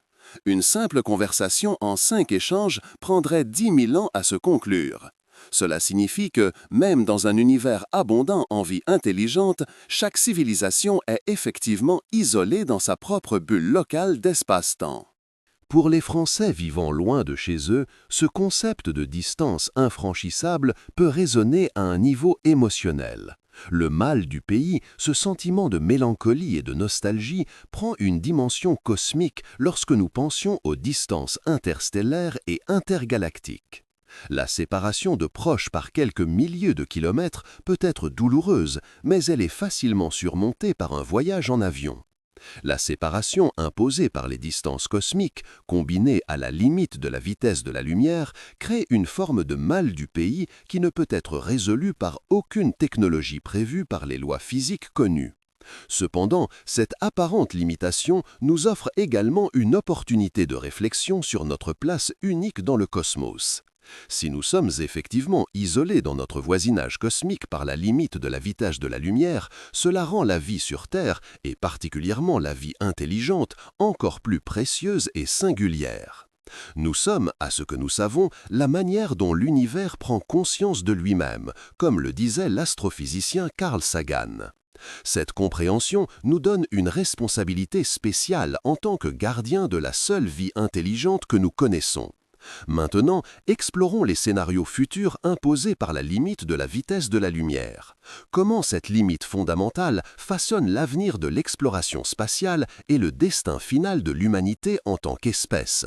Une simple conversation en 5 échanges prendrait 10 000 ans à se conclure. Cela signifie que, même dans un univers abondant en vie intelligente, chaque civilisation est effectivement isolée dans sa propre bulle locale d'espace-temps. Pour les Français vivant loin de chez eux, ce concept de distance infranchissable peut résonner à un niveau émotionnel. Le mal du pays, ce sentiment de mélancolie et de nostalgie, prend une dimension cosmique lorsque nous pensions aux distances interstellaires et intergalactiques. La séparation de proches par quelques milliers de kilomètres peut être douloureuse, mais elle est facilement surmontée par un voyage en avion. La séparation imposée par les distances cosmiques, combinée à la limite de la vitesse de la lumière, crée une forme de mal du pays qui ne peut être résolue par aucune technologie prévue par les lois physiques connues. Cependant, cette apparente limitation nous offre également une opportunité de réflexion sur notre place unique dans le cosmos. Si nous sommes effectivement isolés dans notre voisinage cosmique par la limite de la vitesse de la lumière, cela rend la vie sur Terre, et particulièrement la vie intelligente, encore plus précieuse et singulière. Nous sommes, à ce que nous savons, la manière dont l'univers prend conscience de lui-même, comme le disait l'astrophysicien Carl Sagan. Cette compréhension nous donne une responsabilité spéciale en tant que gardiens de la seule vie intelligente que nous connaissons. Maintenant, explorons les scénarios futurs imposés par la limite de la vitesse de la lumière. Comment cette limite fondamentale façonne l'avenir de l'exploration spatiale et le destin final de l'humanité en tant qu'espèce?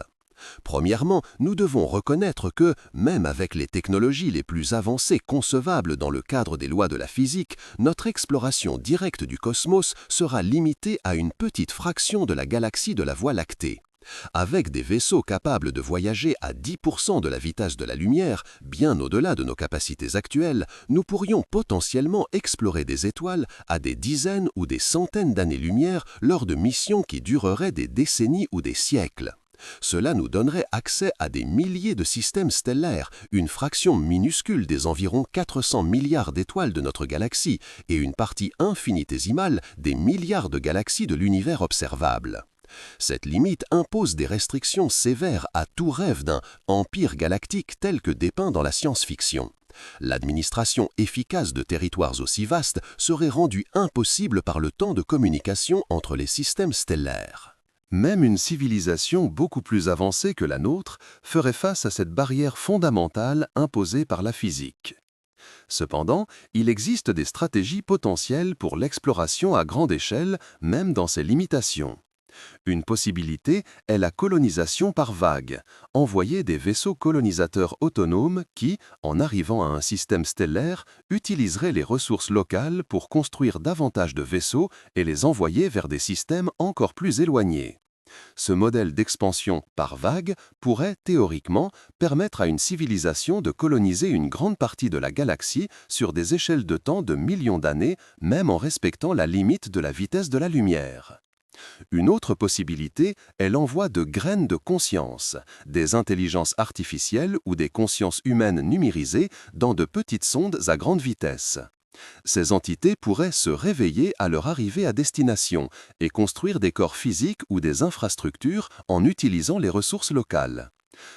Premièrement, nous devons reconnaître que, même avec les technologies les plus avancées concevables dans le cadre des lois de la physique, notre exploration directe du cosmos sera limitée à une petite fraction de la galaxie de la Voie lactée. Avec des vaisseaux capables de voyager à 10% de la vitesse de la lumière, bien au-delà de nos capacités actuelles, nous pourrions potentiellement explorer des étoiles à des dizaines ou des centaines d'années-lumière lors de missions qui dureraient des décennies ou des siècles. Cela nous donnerait accès à des milliers de systèmes stellaires, une fraction minuscule des environ 400 milliards d'étoiles de notre galaxie et une partie infinitésimale des milliards de galaxies de l'univers observable. Cette limite impose des restrictions sévères à tout rêve d'un empire galactique tel que dépeint dans la science-fiction. L'administration efficace de territoires aussi vastes serait rendue impossible par le temps de communication entre les systèmes stellaires. Même une civilisation beaucoup plus avancée que la nôtre ferait face à cette barrière fondamentale imposée par la physique. Cependant, il existe des stratégies potentielles pour l'exploration à grande échelle, même dans ses limitations. Une possibilité est la colonisation par vagues, envoyer des vaisseaux colonisateurs autonomes qui, en arrivant à un système stellaire, utiliseraient les ressources locales pour construire davantage de vaisseaux et les envoyer vers des systèmes encore plus éloignés. Ce modèle d'expansion par vagues pourrait, théoriquement, permettre à une civilisation de coloniser une grande partie de la galaxie sur des échelles de temps de millions d'années, même en respectant la limite de la vitesse de la lumière. Une autre possibilité est l'envoi de graines de conscience, des intelligences artificielles ou des consciences humaines numérisées dans de petites sondes à grande vitesse. Ces entités pourraient se réveiller à leur arrivée à destination et construire des corps physiques ou des infrastructures en utilisant les ressources locales.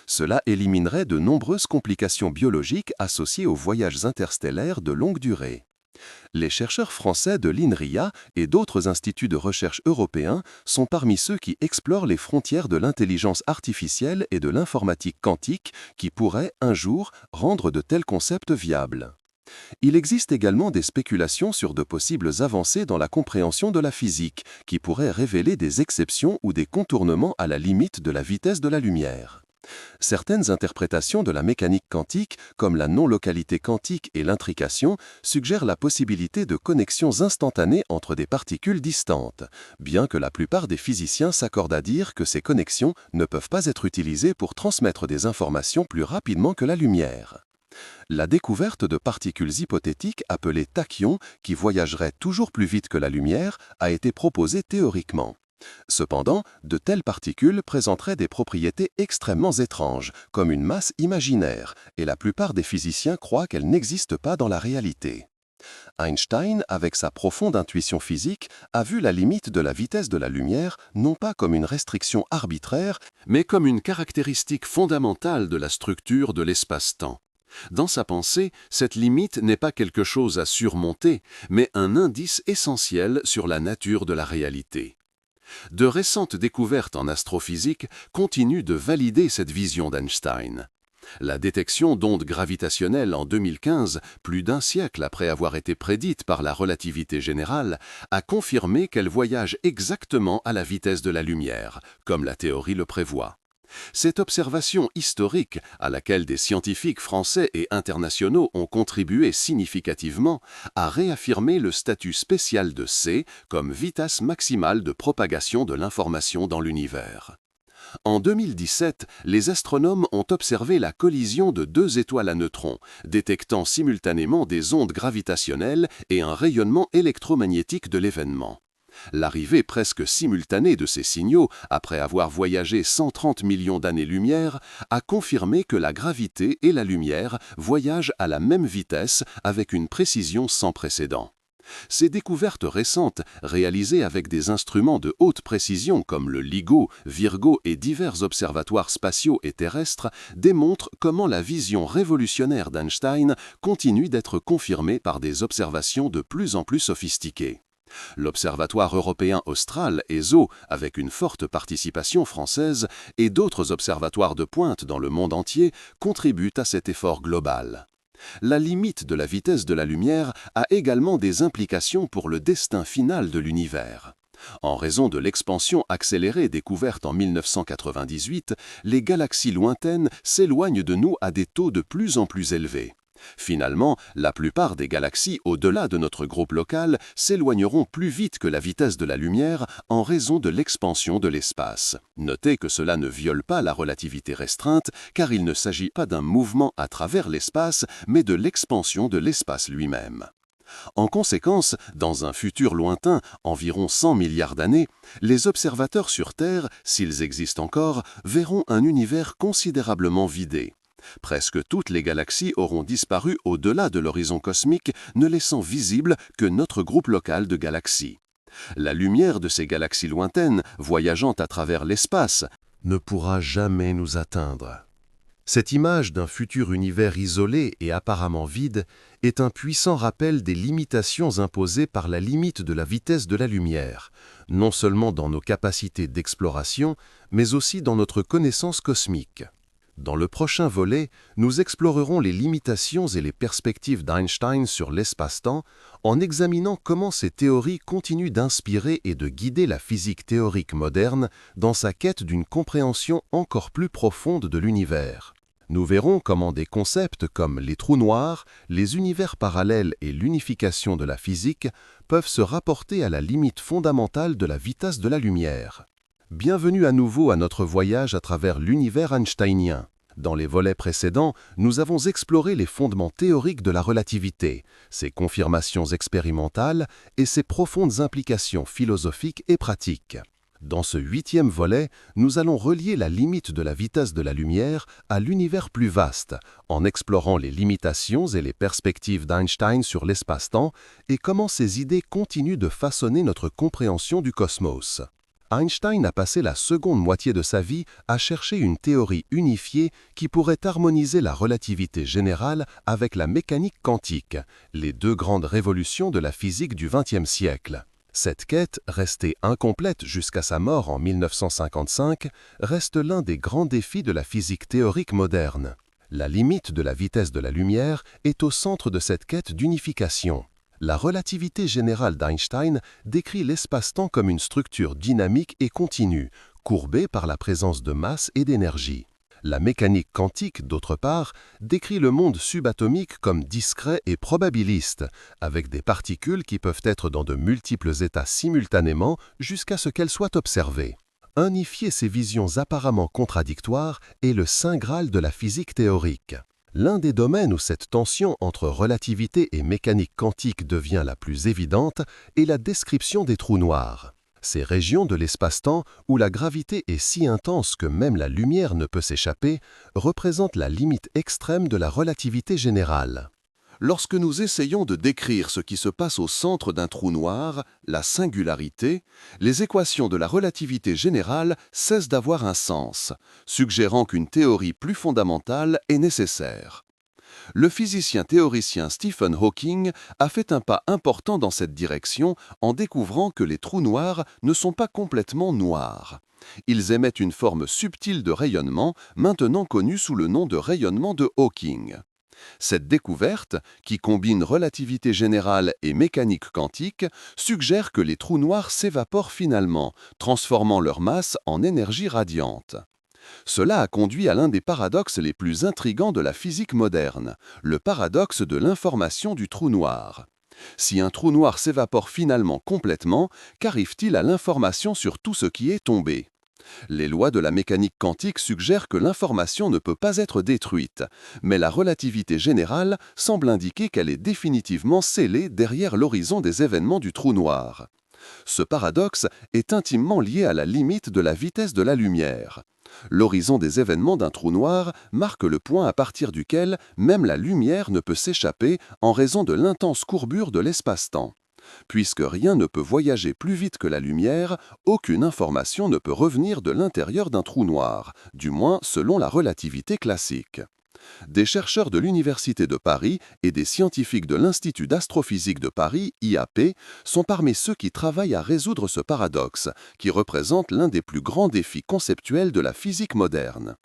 Cela éliminerait de nombreuses complications biologiques associées aux voyages interstellaires de longue durée. Les chercheurs français de l'INRIA et d'autres instituts de recherche européens sont parmi ceux qui explorent les frontières de l'intelligence artificielle et de l'informatique quantique qui pourraient, un jour, rendre de tels concepts viables. Il existe également des spéculations sur de possibles avancées dans la compréhension de la physique qui pourraient révéler des exceptions ou des contournements à la limite de la vitesse de la lumière. Certaines interprétations de la mécanique quantique, comme la non-localité quantique et l'intrication, suggèrent la possibilité de connexions instantanées entre des particules distantes, bien que la plupart des physiciens s'accordent à dire que ces connexions ne peuvent pas être utilisées pour transmettre des informations plus rapidement que la lumière. La découverte de particules hypothétiques appelées tachyons, qui voyageraient toujours plus vite que la lumière, a été proposée théoriquement. Cependant, de telles particules présenteraient des propriétés extrêmement étranges, comme une masse imaginaire, et la plupart des physiciens croient qu'elles n'existent pas dans la réalité. Einstein, avec sa profonde intuition physique, a vu la limite de la vitesse de la lumière non pas comme une restriction arbitraire, mais comme une caractéristique fondamentale de la structure de l'espace-temps. Dans sa pensée, cette limite n'est pas quelque chose à surmonter, mais un indice essentiel sur la nature de la réalité. De récentes découvertes en astrophysique continuent de valider cette vision d'Einstein. La détection d'ondes gravitationnelles en 2015, plus d'un siècle après avoir été prédite par la relativité générale, a confirmé qu'elle voyage exactement à la vitesse de la lumière, comme la théorie le prévoit. Cette observation historique, à laquelle des scientifiques français et internationaux ont contribué significativement, a réaffirmé le statut spécial de c comme vitesse maximale de propagation de l'information dans l'univers. En 2017, les astronomes ont observé la collision de deux étoiles à neutrons, détectant simultanément des ondes gravitationnelles et un rayonnement électromagnétique de l'événement. L'arrivée presque simultanée de ces signaux, après avoir voyagé 130 millions d'années-lumière, a confirmé que la gravité et la lumière voyagent à la même vitesse avec une précision sans précédent. Ces découvertes récentes, réalisées avec des instruments de haute précision comme le LIGO, Virgo et divers observatoires spatiaux et terrestres, démontrent comment la vision révolutionnaire d'Einstein continue d'être confirmée par des observations de plus en plus sophistiquées. L'Observatoire européen austral, ESO, avec une forte participation française, et d'autres observatoires de pointe dans le monde entier contribuent à cet effort global. La limite de la vitesse de la lumière a également des implications pour le destin final de l'univers. En raison de l'expansion accélérée découverte en 1998, les galaxies lointaines s'éloignent de nous à des taux de plus en plus élevés. Finalement, la plupart des galaxies au-delà de notre groupe local s'éloigneront plus vite que la vitesse de la lumière en raison de l'expansion de l'espace. Notez que cela ne viole pas la relativité restreinte, car il ne s'agit pas d'un mouvement à travers l'espace, mais de l'expansion de l'espace lui-même. En conséquence, dans un futur lointain, environ 100 milliards d'années, les observateurs sur Terre, s'ils existent encore, verront un univers considérablement vidé. Presque toutes les galaxies auront disparu au-delà de l'horizon cosmique, ne laissant visible que notre groupe local de galaxies. La lumière de ces galaxies lointaines, voyageant à travers l'espace, ne pourra jamais nous atteindre. Cette image d'un futur univers isolé et apparemment vide est un puissant rappel des limitations imposées par la limite de la vitesse de la lumière, non seulement dans nos capacités d'exploration, mais aussi dans notre connaissance cosmique. Dans le prochain volet, nous explorerons les limitations et les perspectives d'Einstein sur l'espace-temps en examinant comment ces théories continuent d'inspirer et de guider la physique théorique moderne dans sa quête d'une compréhension encore plus profonde de l'univers. Nous verrons comment des concepts comme les trous noirs, les univers parallèles et l'unification de la physique peuvent se rapporter à la limite fondamentale de la vitesse de la lumière. Bienvenue à nouveau à notre voyage à travers l'univers einsteinien. Dans les volets précédents, nous avons exploré les fondements théoriques de la relativité, ses confirmations expérimentales et ses profondes implications philosophiques et pratiques. Dans ce 8e volet, nous allons relier la limite de la vitesse de la lumière à l'univers plus vaste, en explorant les limitations et les perspectives d'Einstein sur l'espace-temps et comment ces idées continuent de façonner notre compréhension du cosmos. Einstein a passé la seconde moitié de sa vie à chercher une théorie unifiée qui pourrait harmoniser la relativité générale avec la mécanique quantique, les deux grandes révolutions de la physique du XXe siècle. Cette quête, restée incomplète jusqu'à sa mort en 1955, reste l'un des grands défis de la physique théorique moderne. La limite de la vitesse de la lumière est au centre de cette quête d'unification. La relativité générale d'Einstein décrit l'espace-temps comme une structure dynamique et continue, courbée par la présence de masse et d'énergie. La mécanique quantique, d'autre part, décrit le monde subatomique comme discret et probabiliste, avec des particules qui peuvent être dans de multiples états simultanément jusqu'à ce qu'elles soient observées. Unifier ces visions apparemment contradictoires est le saint graal de la physique théorique. L'un des domaines où cette tension entre relativité et mécanique quantique devient la plus évidente est la description des trous noirs. Ces régions de l'espace-temps où la gravité est si intense que même la lumière ne peut s'échapper représentent la limite extrême de la relativité générale. Lorsque nous essayons de décrire ce qui se passe au centre d'un trou noir, la singularité, les équations de la relativité générale cessent d'avoir un sens, suggérant qu'une théorie plus fondamentale est nécessaire. Le physicien théoricien Stephen Hawking a fait un pas important dans cette direction en découvrant que les trous noirs ne sont pas complètement noirs. Ils émettent une forme subtile de rayonnement, maintenant connue sous le nom de rayonnement de Hawking. Cette découverte, qui combine relativité générale et mécanique quantique, suggère que les trous noirs s'évaporent finalement, transformant leur masse en énergie radiante. Cela a conduit à l'un des paradoxes les plus intrigants de la physique moderne, le paradoxe de l'information du trou noir. Si un trou noir s'évapore finalement complètement, qu'arrive-t-il à l'information sur tout ce qui est tombé ? Les lois de la mécanique quantique suggèrent que l'information ne peut pas être détruite, mais la relativité générale semble indiquer qu'elle est définitivement scellée derrière l'horizon des événements du trou noir. Ce paradoxe est intimement lié à la limite de la vitesse de la lumière. L'horizon des événements d'un trou noir marque le point à partir duquel même la lumière ne peut s'échapper en raison de l'intense courbure de l'espace-temps. Puisque rien ne peut voyager plus vite que la lumière, aucune information ne peut revenir de l'intérieur d'un trou noir, du moins selon la relativité classique. Des chercheurs de l'Université de Paris et des scientifiques de l'Institut d'astrophysique de Paris, IAP, sont parmi ceux qui travaillent à résoudre ce paradoxe, qui représente l'un des plus grands défis conceptuels de la physique moderne.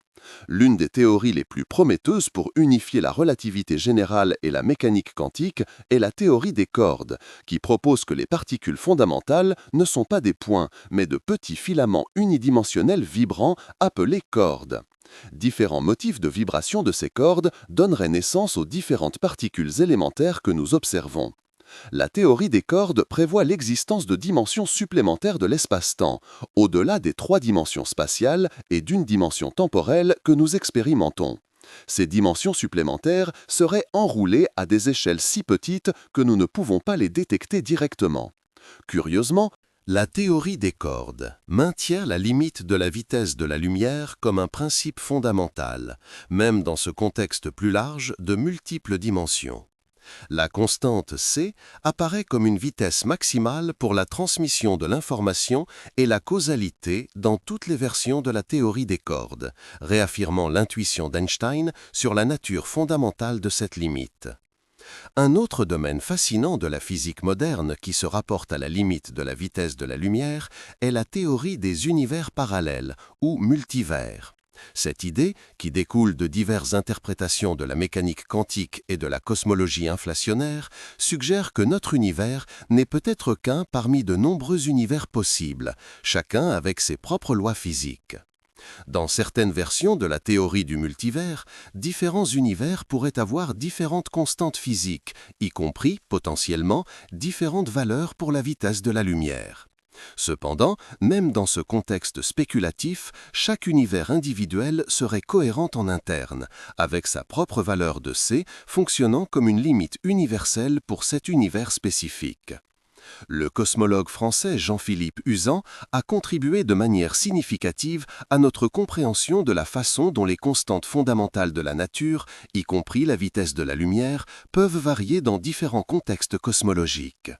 L'une des théories les plus prometteuses pour unifier la relativité générale et la mécanique quantique est la théorie des cordes, qui propose que les particules fondamentales ne sont pas des points, mais de petits filaments unidimensionnels vibrants appelés cordes. Différents motifs de vibration de ces cordes donneraient naissance aux différentes particules élémentaires que nous observons. La théorie des cordes prévoit l'existence de dimensions supplémentaires de l'espace-temps, au-delà des 3 dimensions spatiales et d'une dimension temporelle que nous expérimentons. Ces dimensions supplémentaires seraient enroulées à des échelles si petites que nous ne pouvons pas les détecter directement. Curieusement, la théorie des cordes maintient la limite de la vitesse de la lumière comme un principe fondamental, même dans ce contexte plus large de multiples dimensions. La constante c apparaît comme une vitesse maximale pour la transmission de l'information et la causalité dans toutes les versions de la théorie des cordes, réaffirmant l'intuition d'Einstein sur la nature fondamentale de cette limite. Un autre domaine fascinant de la physique moderne qui se rapporte à la limite de la vitesse de la lumière est la théorie des univers parallèles ou multivers. Cette idée, qui découle de diverses interprétations de la mécanique quantique et de la cosmologie inflationnaire, suggère que notre univers n'est peut-être qu'un parmi de nombreux univers possibles, chacun avec ses propres lois physiques. Dans certaines versions de la théorie du multivers, différents univers pourraient avoir différentes constantes physiques, y compris, potentiellement, différentes valeurs pour la vitesse de la lumière. Cependant, même dans ce contexte spéculatif, chaque univers individuel serait cohérent en interne, avec sa propre valeur de c fonctionnant comme une limite universelle pour cet univers spécifique. Le cosmologue français Jean-Philippe Uzan a contribué de manière significative à notre compréhension de la façon dont les constantes fondamentales de la nature, y compris la vitesse de la lumière, peuvent varier dans différents contextes cosmologiques.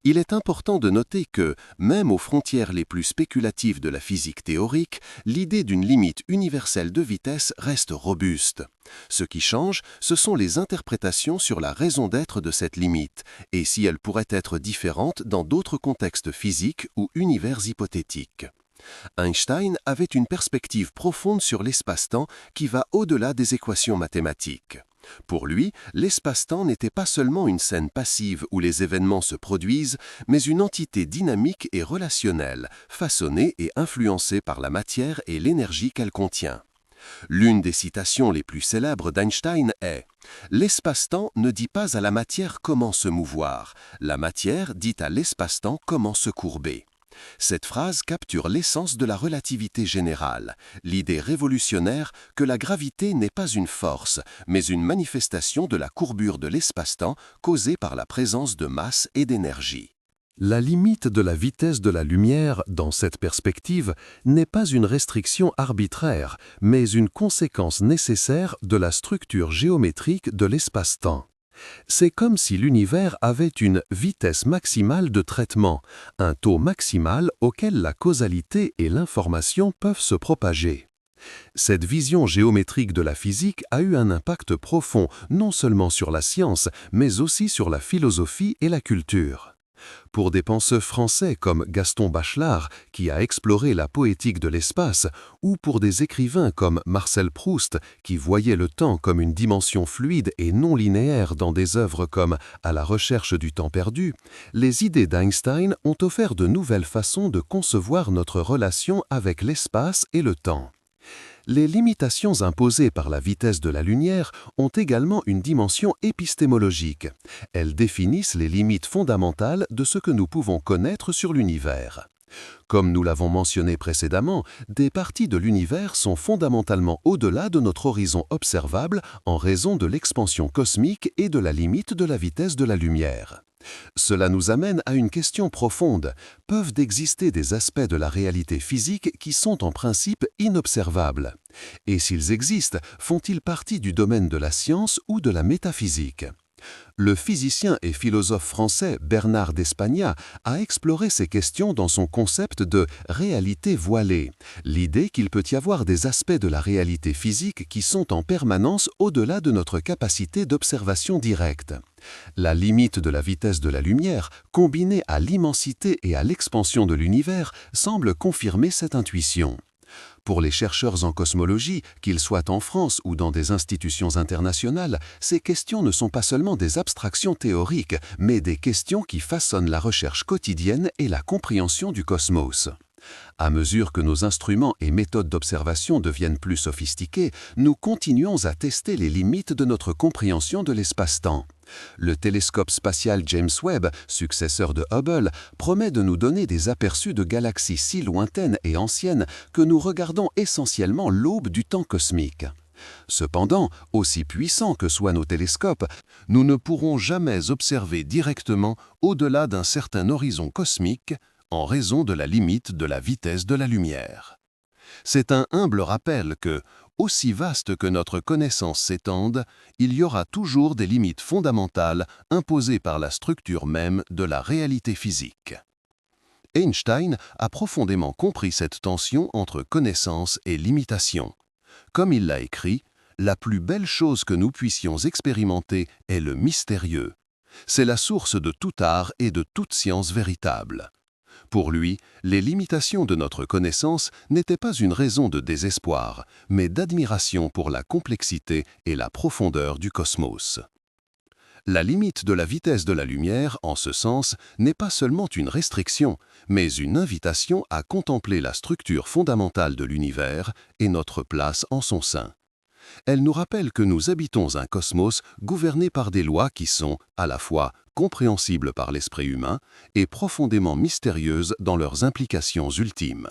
Il est important de noter que, même aux frontières les plus spéculatives de la physique théorique, l'idée d'une limite universelle de vitesse reste robuste. Ce qui change, ce sont les interprétations sur la raison d'être de cette limite, et si elle pourrait être différente dans d'autres contextes physiques ou univers hypothétiques. Einstein avait une perspective profonde sur l'espace-temps qui va au-delà des équations mathématiques. Pour lui, l'espace-temps n'était pas seulement une scène passive où les événements se produisent, mais une entité dynamique et relationnelle, façonnée et influencée par la matière et l'énergie qu'elle contient. L'une des citations les plus célèbres d'Einstein est « L'espace-temps ne dit pas à la matière comment se mouvoir, la matière dit à l'espace-temps comment se courber ». Cette phrase capture l'essence de la relativité générale, l'idée révolutionnaire que la gravité n'est pas une force, mais une manifestation de la courbure de l'espace-temps causée par la présence de masse et d'énergie. La limite de la vitesse de la lumière, dans cette perspective, n'est pas une restriction arbitraire, mais une conséquence nécessaire de la structure géométrique de l'espace-temps. C'est comme si l'univers avait une vitesse maximale de traitement, un taux maximal auquel la causalité et l'information peuvent se propager. Cette vision géométrique de la physique a eu un impact profond non seulement sur la science, mais aussi sur la philosophie et la culture. Pour des penseurs français comme Gaston Bachelard, qui a exploré la poétique de l'espace, ou pour des écrivains comme Marcel Proust, qui voyait le temps comme une dimension fluide et non linéaire dans des œuvres comme « À la recherche du temps perdu », les idées d'Einstein ont offert de nouvelles façons de concevoir notre relation avec l'espace et le temps. Les limitations imposées par la vitesse de la lumière ont également une dimension épistémologique. Elles définissent les limites fondamentales de ce que nous pouvons connaître sur l'univers. Comme nous l'avons mentionné précédemment, des parties de l'univers sont fondamentalement au-delà de notre horizon observable en raison de l'expansion cosmique et de la limite de la vitesse de la lumière. Cela nous amène à une question profonde. Peuvent exister des aspects de la réalité physique qui sont en principe inobservables? Et s'ils existent, font-ils partie du domaine de la science ou de la métaphysique? Le physicien et philosophe français Bernard d'Espagna a exploré ces questions dans son concept de réalité voilée, l'idée qu'il peut y avoir des aspects de la réalité physique qui sont en permanence au-delà de notre capacité d'observation directe. La limite de la vitesse de la lumière, combinée à l'immensité et à l'expansion de l'univers, semble confirmer cette intuition. Pour les chercheurs en cosmologie, qu'ils soient en France ou dans des institutions internationales, ces questions ne sont pas seulement des abstractions théoriques, mais des questions qui façonnent la recherche quotidienne et la compréhension du cosmos. À mesure que nos instruments et méthodes d'observation deviennent plus sophistiqués, nous continuons à tester les limites de notre compréhension de l'espace-temps. Le télescope spatial James Webb, successeur de Hubble, promet de nous donner des aperçus de galaxies si lointaines et anciennes que nous regardons essentiellement l'aube du temps cosmique. Cependant, aussi puissants que soient nos télescopes, nous ne pourrons jamais observer directement au-delà d'un certain horizon cosmique en raison de la limite de la vitesse de la lumière. C'est un humble rappel que, aussi vaste que notre connaissance s'étende, il y aura toujours des limites fondamentales imposées par la structure même de la réalité physique. Einstein a profondément compris cette tension entre connaissance et limitation. Comme il l'a écrit, « La plus belle chose que nous puissions expérimenter est le mystérieux. C'est la source de tout art et de toute science véritable. » Pour lui, les limitations de notre connaissance n'étaient pas une raison de désespoir, mais d'admiration pour la complexité et la profondeur du cosmos. La limite de la vitesse de la lumière, en ce sens, n'est pas seulement une restriction, mais une invitation à contempler la structure fondamentale de l'univers et notre place en son sein. Elle nous rappelle que nous habitons un cosmos gouverné par des lois qui sont, à la fois, compréhensibles par l'esprit humain et profondément mystérieuses dans leurs implications ultimes.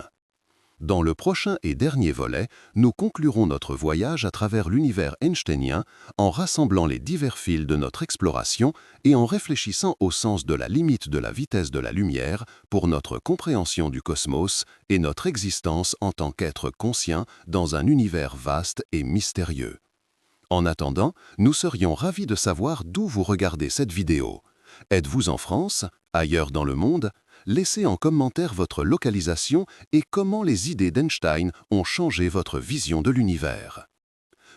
Dans le prochain et dernier volet, nous conclurons notre voyage à travers l'univers einsteinien en rassemblant les divers fils de notre exploration et en réfléchissant au sens de la limite de la vitesse de la lumière pour notre compréhension du cosmos et notre existence en tant qu'être conscient dans un univers vaste et mystérieux. En attendant, nous serions ravis de savoir d'où vous regardez cette vidéo. Êtes-vous en France, ailleurs dans le monde? Laissez en commentaire votre localisation et comment les idées d'Einstein ont changé votre vision de l'univers.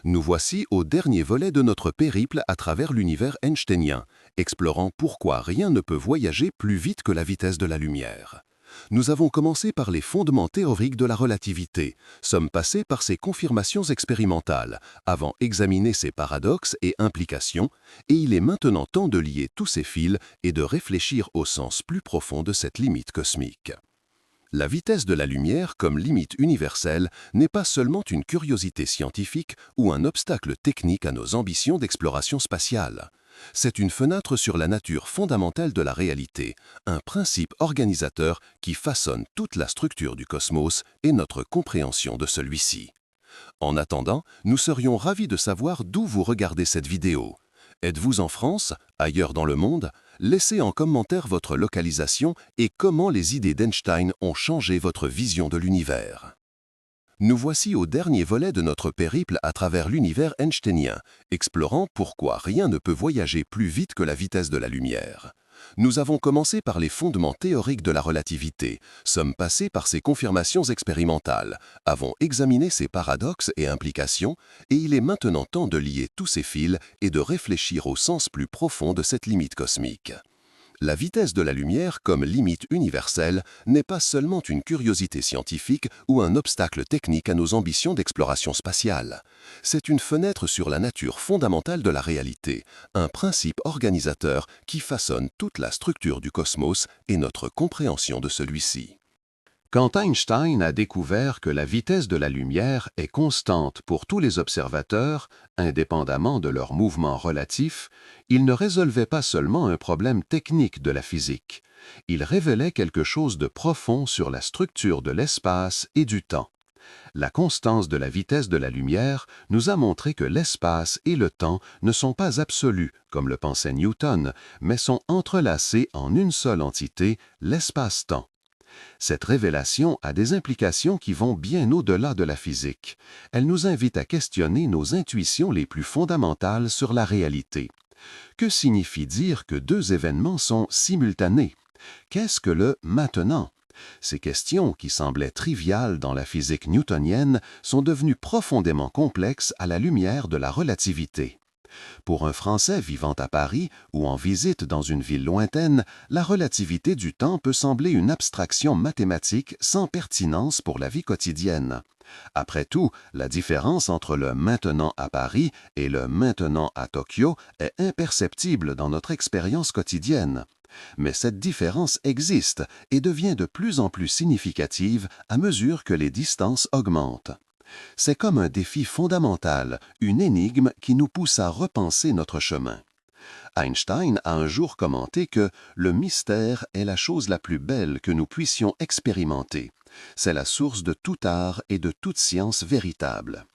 Nous voici au dernier volet de notre périple à travers l'univers einsteinien, explorant pourquoi rien ne peut voyager plus vite que la vitesse de la lumière. Nous avons commencé par les fondements théoriques de la relativité, sommes passés par ses confirmations expérimentales, avant examiner ses paradoxes et implications, et il est maintenant temps de lier tous ces fils et de réfléchir au sens plus profond de cette limite cosmique. La vitesse de la lumière comme limite universelle n'est pas seulement une curiosité scientifique ou un obstacle technique à nos ambitions d'exploration spatiale. C'est une fenêtre sur la nature fondamentale de la réalité, un principe organisateur qui façonne toute la structure du cosmos et notre compréhension de celui-ci. En attendant, nous serions ravis de savoir d'où vous regardez cette vidéo. Êtes-vous en France, ailleurs dans le monde? Laissez en commentaire votre localisation et comment les idées d'Einstein ont changé votre vision de l'univers. Nous voici au dernier volet de notre périple à travers l'univers einsteinien, explorant pourquoi rien ne peut voyager plus vite que la vitesse de la lumière. Nous avons commencé par les fondements théoriques de la relativité, sommes passés par ses confirmations expérimentales, avons examiné ses paradoxes et implications, et il est maintenant temps de lier tous ces fils et de réfléchir au sens plus profond de cette limite cosmique. La vitesse de la lumière comme limite universelle n'est pas seulement une curiosité scientifique ou un obstacle technique à nos ambitions d'exploration spatiale. C'est une fenêtre sur la nature fondamentale de la réalité, un principe organisateur qui façonne toute la structure du cosmos et notre compréhension de celui-ci. Quand Einstein a découvert que la vitesse de la lumière est constante pour tous les observateurs, indépendamment de leur mouvement relatif, il ne résolvait pas seulement un problème technique de la physique. Il révélait quelque chose de profond sur la structure de l'espace et du temps. La constance de la vitesse de la lumière nous a montré que l'espace et le temps ne sont pas absolus, comme le pensait Newton, mais sont entrelacés en une seule entité, l'espace-temps. Cette révélation a des implications qui vont bien au-delà de la physique. Elle nous invite à questionner nos intuitions les plus fondamentales sur la réalité. Que signifie dire que deux événements sont simultanés? Qu'est-ce que le « maintenant » ? Ces questions, qui semblaient triviales dans la physique newtonienne, sont devenues profondément complexes à la lumière de la relativité. Pour un Français vivant à Paris ou en visite dans une ville lointaine, la relativité du temps peut sembler une abstraction mathématique sans pertinence pour la vie quotidienne. Après tout, la différence entre le maintenant à Paris et le maintenant à Tokyo est imperceptible dans notre expérience quotidienne. Mais cette différence existe et devient de plus en plus significative à mesure que les distances augmentent. C'est comme un défi fondamental, une énigme qui nous pousse à repenser notre chemin. Einstein a un jour commenté que « le mystère est la chose la plus belle que nous puissions expérimenter. C'est la source de tout art et de toute science véritable. »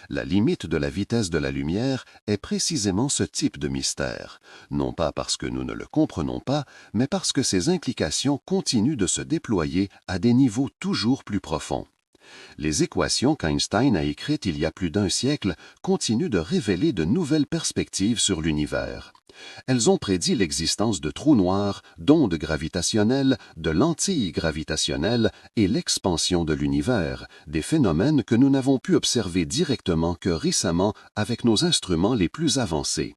La limite de la vitesse de la lumière est précisément ce type de mystère, non pas parce que nous ne le comprenons pas, mais parce que ses implications continuent de se déployer à des niveaux toujours plus profonds. Les équations qu'Einstein a écrites il y a plus d'un siècle continuent de révéler de nouvelles perspectives sur l'univers. Elles ont prédit l'existence de trous noirs, d'ondes gravitationnelles, de lentilles gravitationnelles et l'expansion de l'univers, des phénomènes que nous n'avons pu observer directement que récemment avec nos instruments les plus avancés.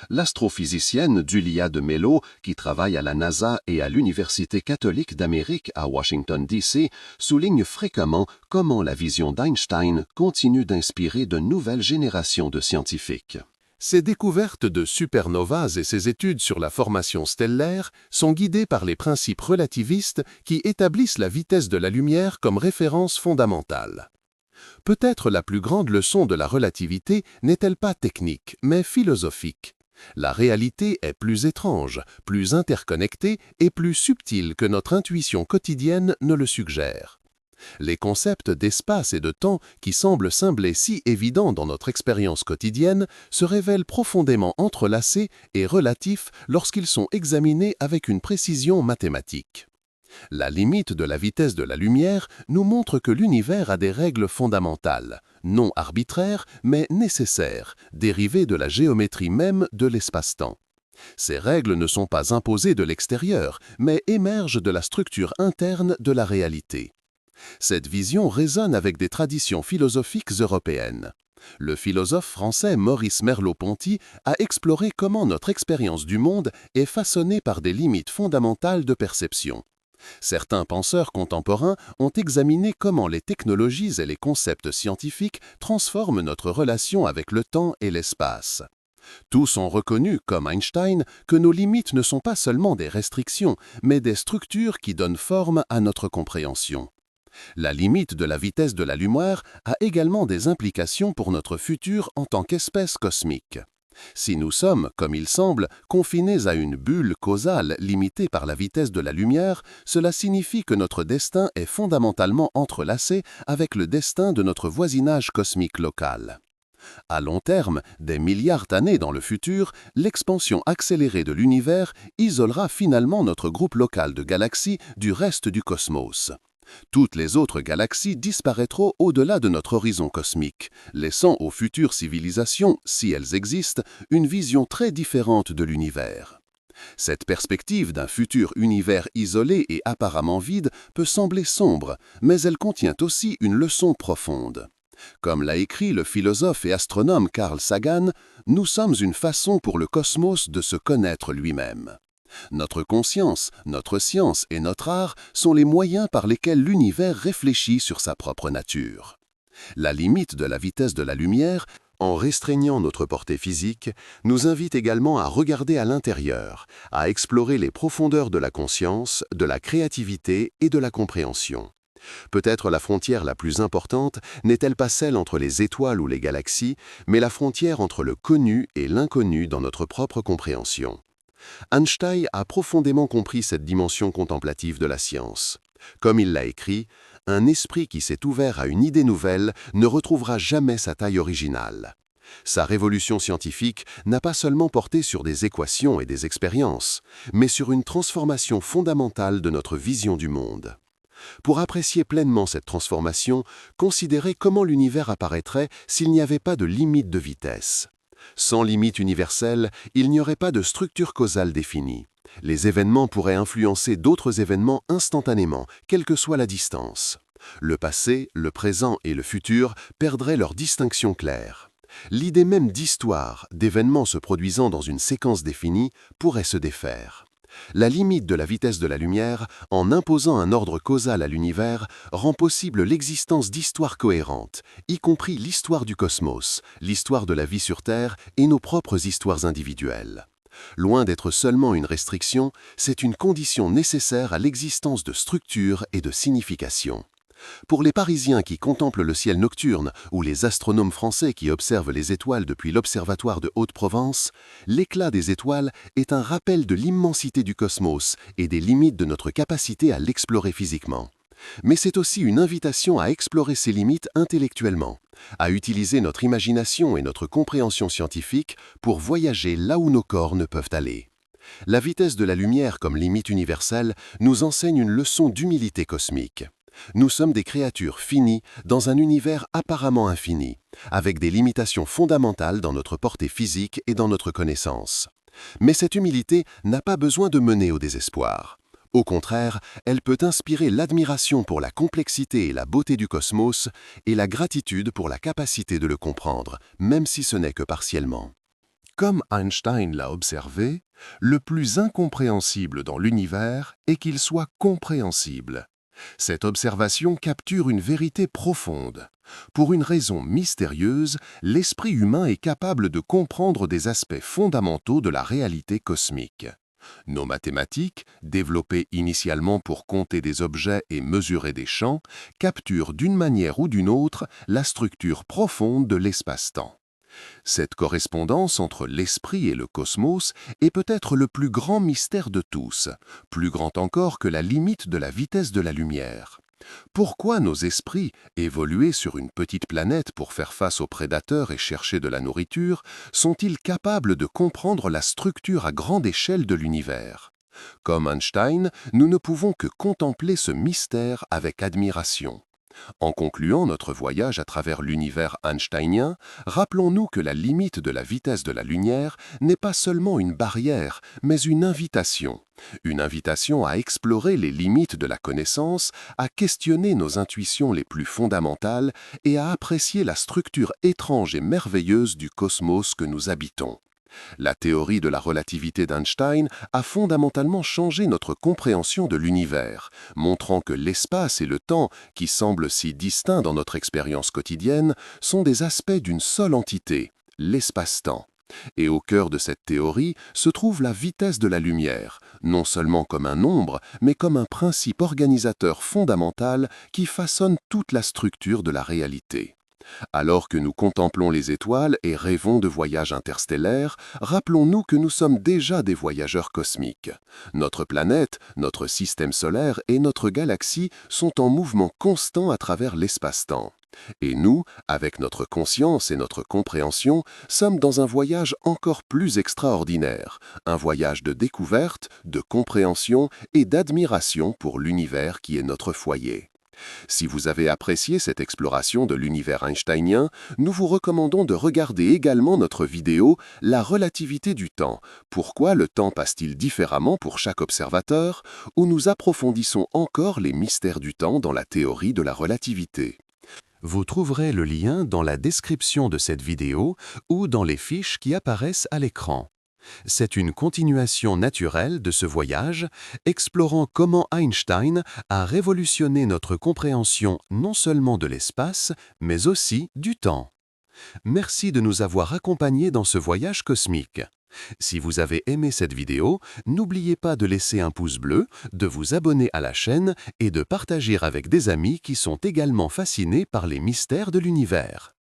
L'astrophysicienne Julia de Mello, qui travaille à la NASA et à l'Université catholique d'Amérique à Washington, D.C., souligne fréquemment comment la vision d'Einstein continue d'inspirer de nouvelles générations de scientifiques. Ses découvertes de supernovas et ses études sur la formation stellaire sont guidées par les principes relativistes qui établissent la vitesse de la lumière comme référence fondamentale. Peut-être la plus grande leçon de la relativité n'est-elle pas technique, mais philosophique. La réalité est plus étrange, plus interconnectée et plus subtile que notre intuition quotidienne ne le suggère. Les concepts d'espace et de temps qui semblent sembler si évidents dans notre expérience quotidienne se révèlent profondément entrelacés et relatifs lorsqu'ils sont examinés avec une précision mathématique. La limite de la vitesse de la lumière nous montre que l'univers a des règles fondamentales, non arbitraires mais nécessaires, dérivées de la géométrie même de l'espace-temps. Ces règles ne sont pas imposées de l'extérieur, mais émergent de la structure interne de la réalité. Cette vision résonne avec des traditions philosophiques européennes. Le philosophe français Maurice Merleau-Ponty a exploré comment notre expérience du monde est façonnée par des limites fondamentales de perception. Certains penseurs contemporains ont examiné comment les technologies et les concepts scientifiques transforment notre relation avec le temps et l'espace. Tous ont reconnu, comme Einstein, que nos limites ne sont pas seulement des restrictions, mais des structures qui donnent forme à notre compréhension. La limite de la vitesse de la lumière a également des implications pour notre futur en tant qu'espèce cosmique. Si nous sommes, comme il semble, confinés à une bulle causale limitée par la vitesse de la lumière, cela signifie que notre destin est fondamentalement entrelacé avec le destin de notre voisinage cosmique local. À long terme, des milliards d'années dans le futur, l'expansion accélérée de l'univers isolera finalement notre groupe local de galaxies du reste du cosmos. Toutes les autres galaxies disparaîtront au-delà de notre horizon cosmique, laissant aux futures civilisations, si elles existent, une vision très différente de l'univers. Cette perspective d'un futur univers isolé et apparemment vide peut sembler sombre, mais elle contient aussi une leçon profonde. Comme l'a écrit le philosophe et astronome Carl Sagan, nous sommes une façon pour le cosmos de se connaître lui-même. Notre conscience, notre science et notre art sont les moyens par lesquels l'univers réfléchit sur sa propre nature. La limite de la vitesse de la lumière, en restreignant notre portée physique, nous invite également à regarder à l'intérieur, à explorer les profondeurs de la conscience, de la créativité et de la compréhension. Peut-être la frontière la plus importante n'est-elle pas celle entre les étoiles ou les galaxies, mais la frontière entre le connu et l'inconnu dans notre propre compréhension. Einstein a profondément compris cette dimension contemplative de la science. Comme il l'a écrit, « Un esprit qui s'est ouvert à une idée nouvelle ne retrouvera jamais sa taille originale. » Sa révolution scientifique n'a pas seulement porté sur des équations et des expériences, mais sur une transformation fondamentale de notre vision du monde. Pour apprécier pleinement cette transformation, considérez comment l'univers apparaîtrait s'il n'y avait pas de limite de vitesse. Sans limite universelle, il n'y aurait pas de structure causale définie. Les événements pourraient influencer d'autres événements instantanément, quelle que soit la distance. Le passé, le présent et le futur perdraient leur distinction claire. L'idée même d'histoire, d'événements se produisant dans une séquence définie, pourrait se défaire. La limite de la vitesse de la lumière, en imposant un ordre causal à l'univers, rend possible l'existence d'histoires cohérentes, y compris l'histoire du cosmos, l'histoire de la vie sur Terre et nos propres histoires individuelles. Loin d'être seulement une restriction, c'est une condition nécessaire à l'existence de structure et de signification. Pour les Parisiens qui contemplent le ciel nocturne ou les astronomes français qui observent les étoiles depuis l'Observatoire de Haute-Provence, l'éclat des étoiles est un rappel de l'immensité du cosmos et des limites de notre capacité à l'explorer physiquement. Mais c'est aussi une invitation à explorer ces limites intellectuellement, à utiliser notre imagination et notre compréhension scientifique pour voyager là où nos corps ne peuvent aller. La vitesse de la lumière comme limite universelle nous enseigne une leçon d'humilité cosmique. Nous sommes des créatures finies dans un univers apparemment infini, avec des limitations fondamentales dans notre portée physique et dans notre connaissance. Mais cette humilité n'a pas besoin de mener au désespoir. Au contraire, elle peut inspirer l'admiration pour la complexité et la beauté du cosmos et la gratitude pour la capacité de le comprendre, même si ce n'est que partiellement. Comme Einstein l'a observé, le plus incompréhensible dans l'univers est qu'il soit compréhensible. Cette observation capture une vérité profonde. Pour une raison mystérieuse, l'esprit humain est capable de comprendre des aspects fondamentaux de la réalité cosmique. Nos mathématiques, développées initialement pour compter des objets et mesurer des champs, capturent d'une manière ou d'une autre la structure profonde de l'espace-temps. Cette correspondance entre l'esprit et le cosmos est peut-être le plus grand mystère de tous, plus grand encore que la limite de la vitesse de la lumière. Pourquoi nos esprits, évolués sur une petite planète pour faire face aux prédateurs et chercher de la nourriture, sont-ils capables de comprendre la structure à grande échelle de l'univers? Comme Einstein, nous ne pouvons que contempler ce mystère avec admiration. En concluant notre voyage à travers l'univers einsteinien, rappelons-nous que la limite de la vitesse de la lumière n'est pas seulement une barrière, mais une invitation. Une invitation à explorer les limites de la connaissance, à questionner nos intuitions les plus fondamentales et à apprécier la structure étrange et merveilleuse du cosmos que nous habitons. La théorie de la relativité d'Einstein a fondamentalement changé notre compréhension de l'univers, montrant que l'espace et le temps, qui semblent si distincts dans notre expérience quotidienne, sont des aspects d'une seule entité, l'espace-temps. Et au cœur de cette théorie se trouve la vitesse de la lumière, non seulement comme un nombre, mais comme un principe organisateur fondamental qui façonne toute la structure de la réalité. Alors que nous contemplons les étoiles et rêvons de voyages interstellaires, rappelons-nous que nous sommes déjà des voyageurs cosmiques. Notre planète, notre système solaire et notre galaxie sont en mouvement constant à travers l'espace-temps. Et nous, avec notre conscience et notre compréhension, sommes dans un voyage encore plus extraordinaire, un voyage de découverte, de compréhension et d'admiration pour l'univers qui est notre foyer. Si vous avez apprécié cette exploration de l'univers einsteinien, nous vous recommandons de regarder également notre vidéo « La relativité du temps. Pourquoi le temps passe-t-il différemment pour chaque observateur ?» où nous approfondissons encore les mystères du temps dans la théorie de la relativité. Vous trouverez le lien dans la description de cette vidéo ou dans les fiches qui apparaissent à l'écran. C'est une continuation naturelle de ce voyage, explorant comment Einstein a révolutionné notre compréhension non seulement de l'espace, mais aussi du temps. Merci de nous avoir accompagnés dans ce voyage cosmique. Si vous avez aimé cette vidéo, n'oubliez pas de laisser un pouce bleu, de vous abonner à la chaîne et de partager avec des amis qui sont également fascinés par les mystères de l'univers.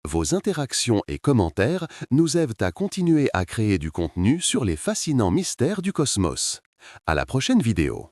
Vos interactions et commentaires nous aident à continuer à créer du contenu sur les fascinants mystères du cosmos. À la prochaine vidéo.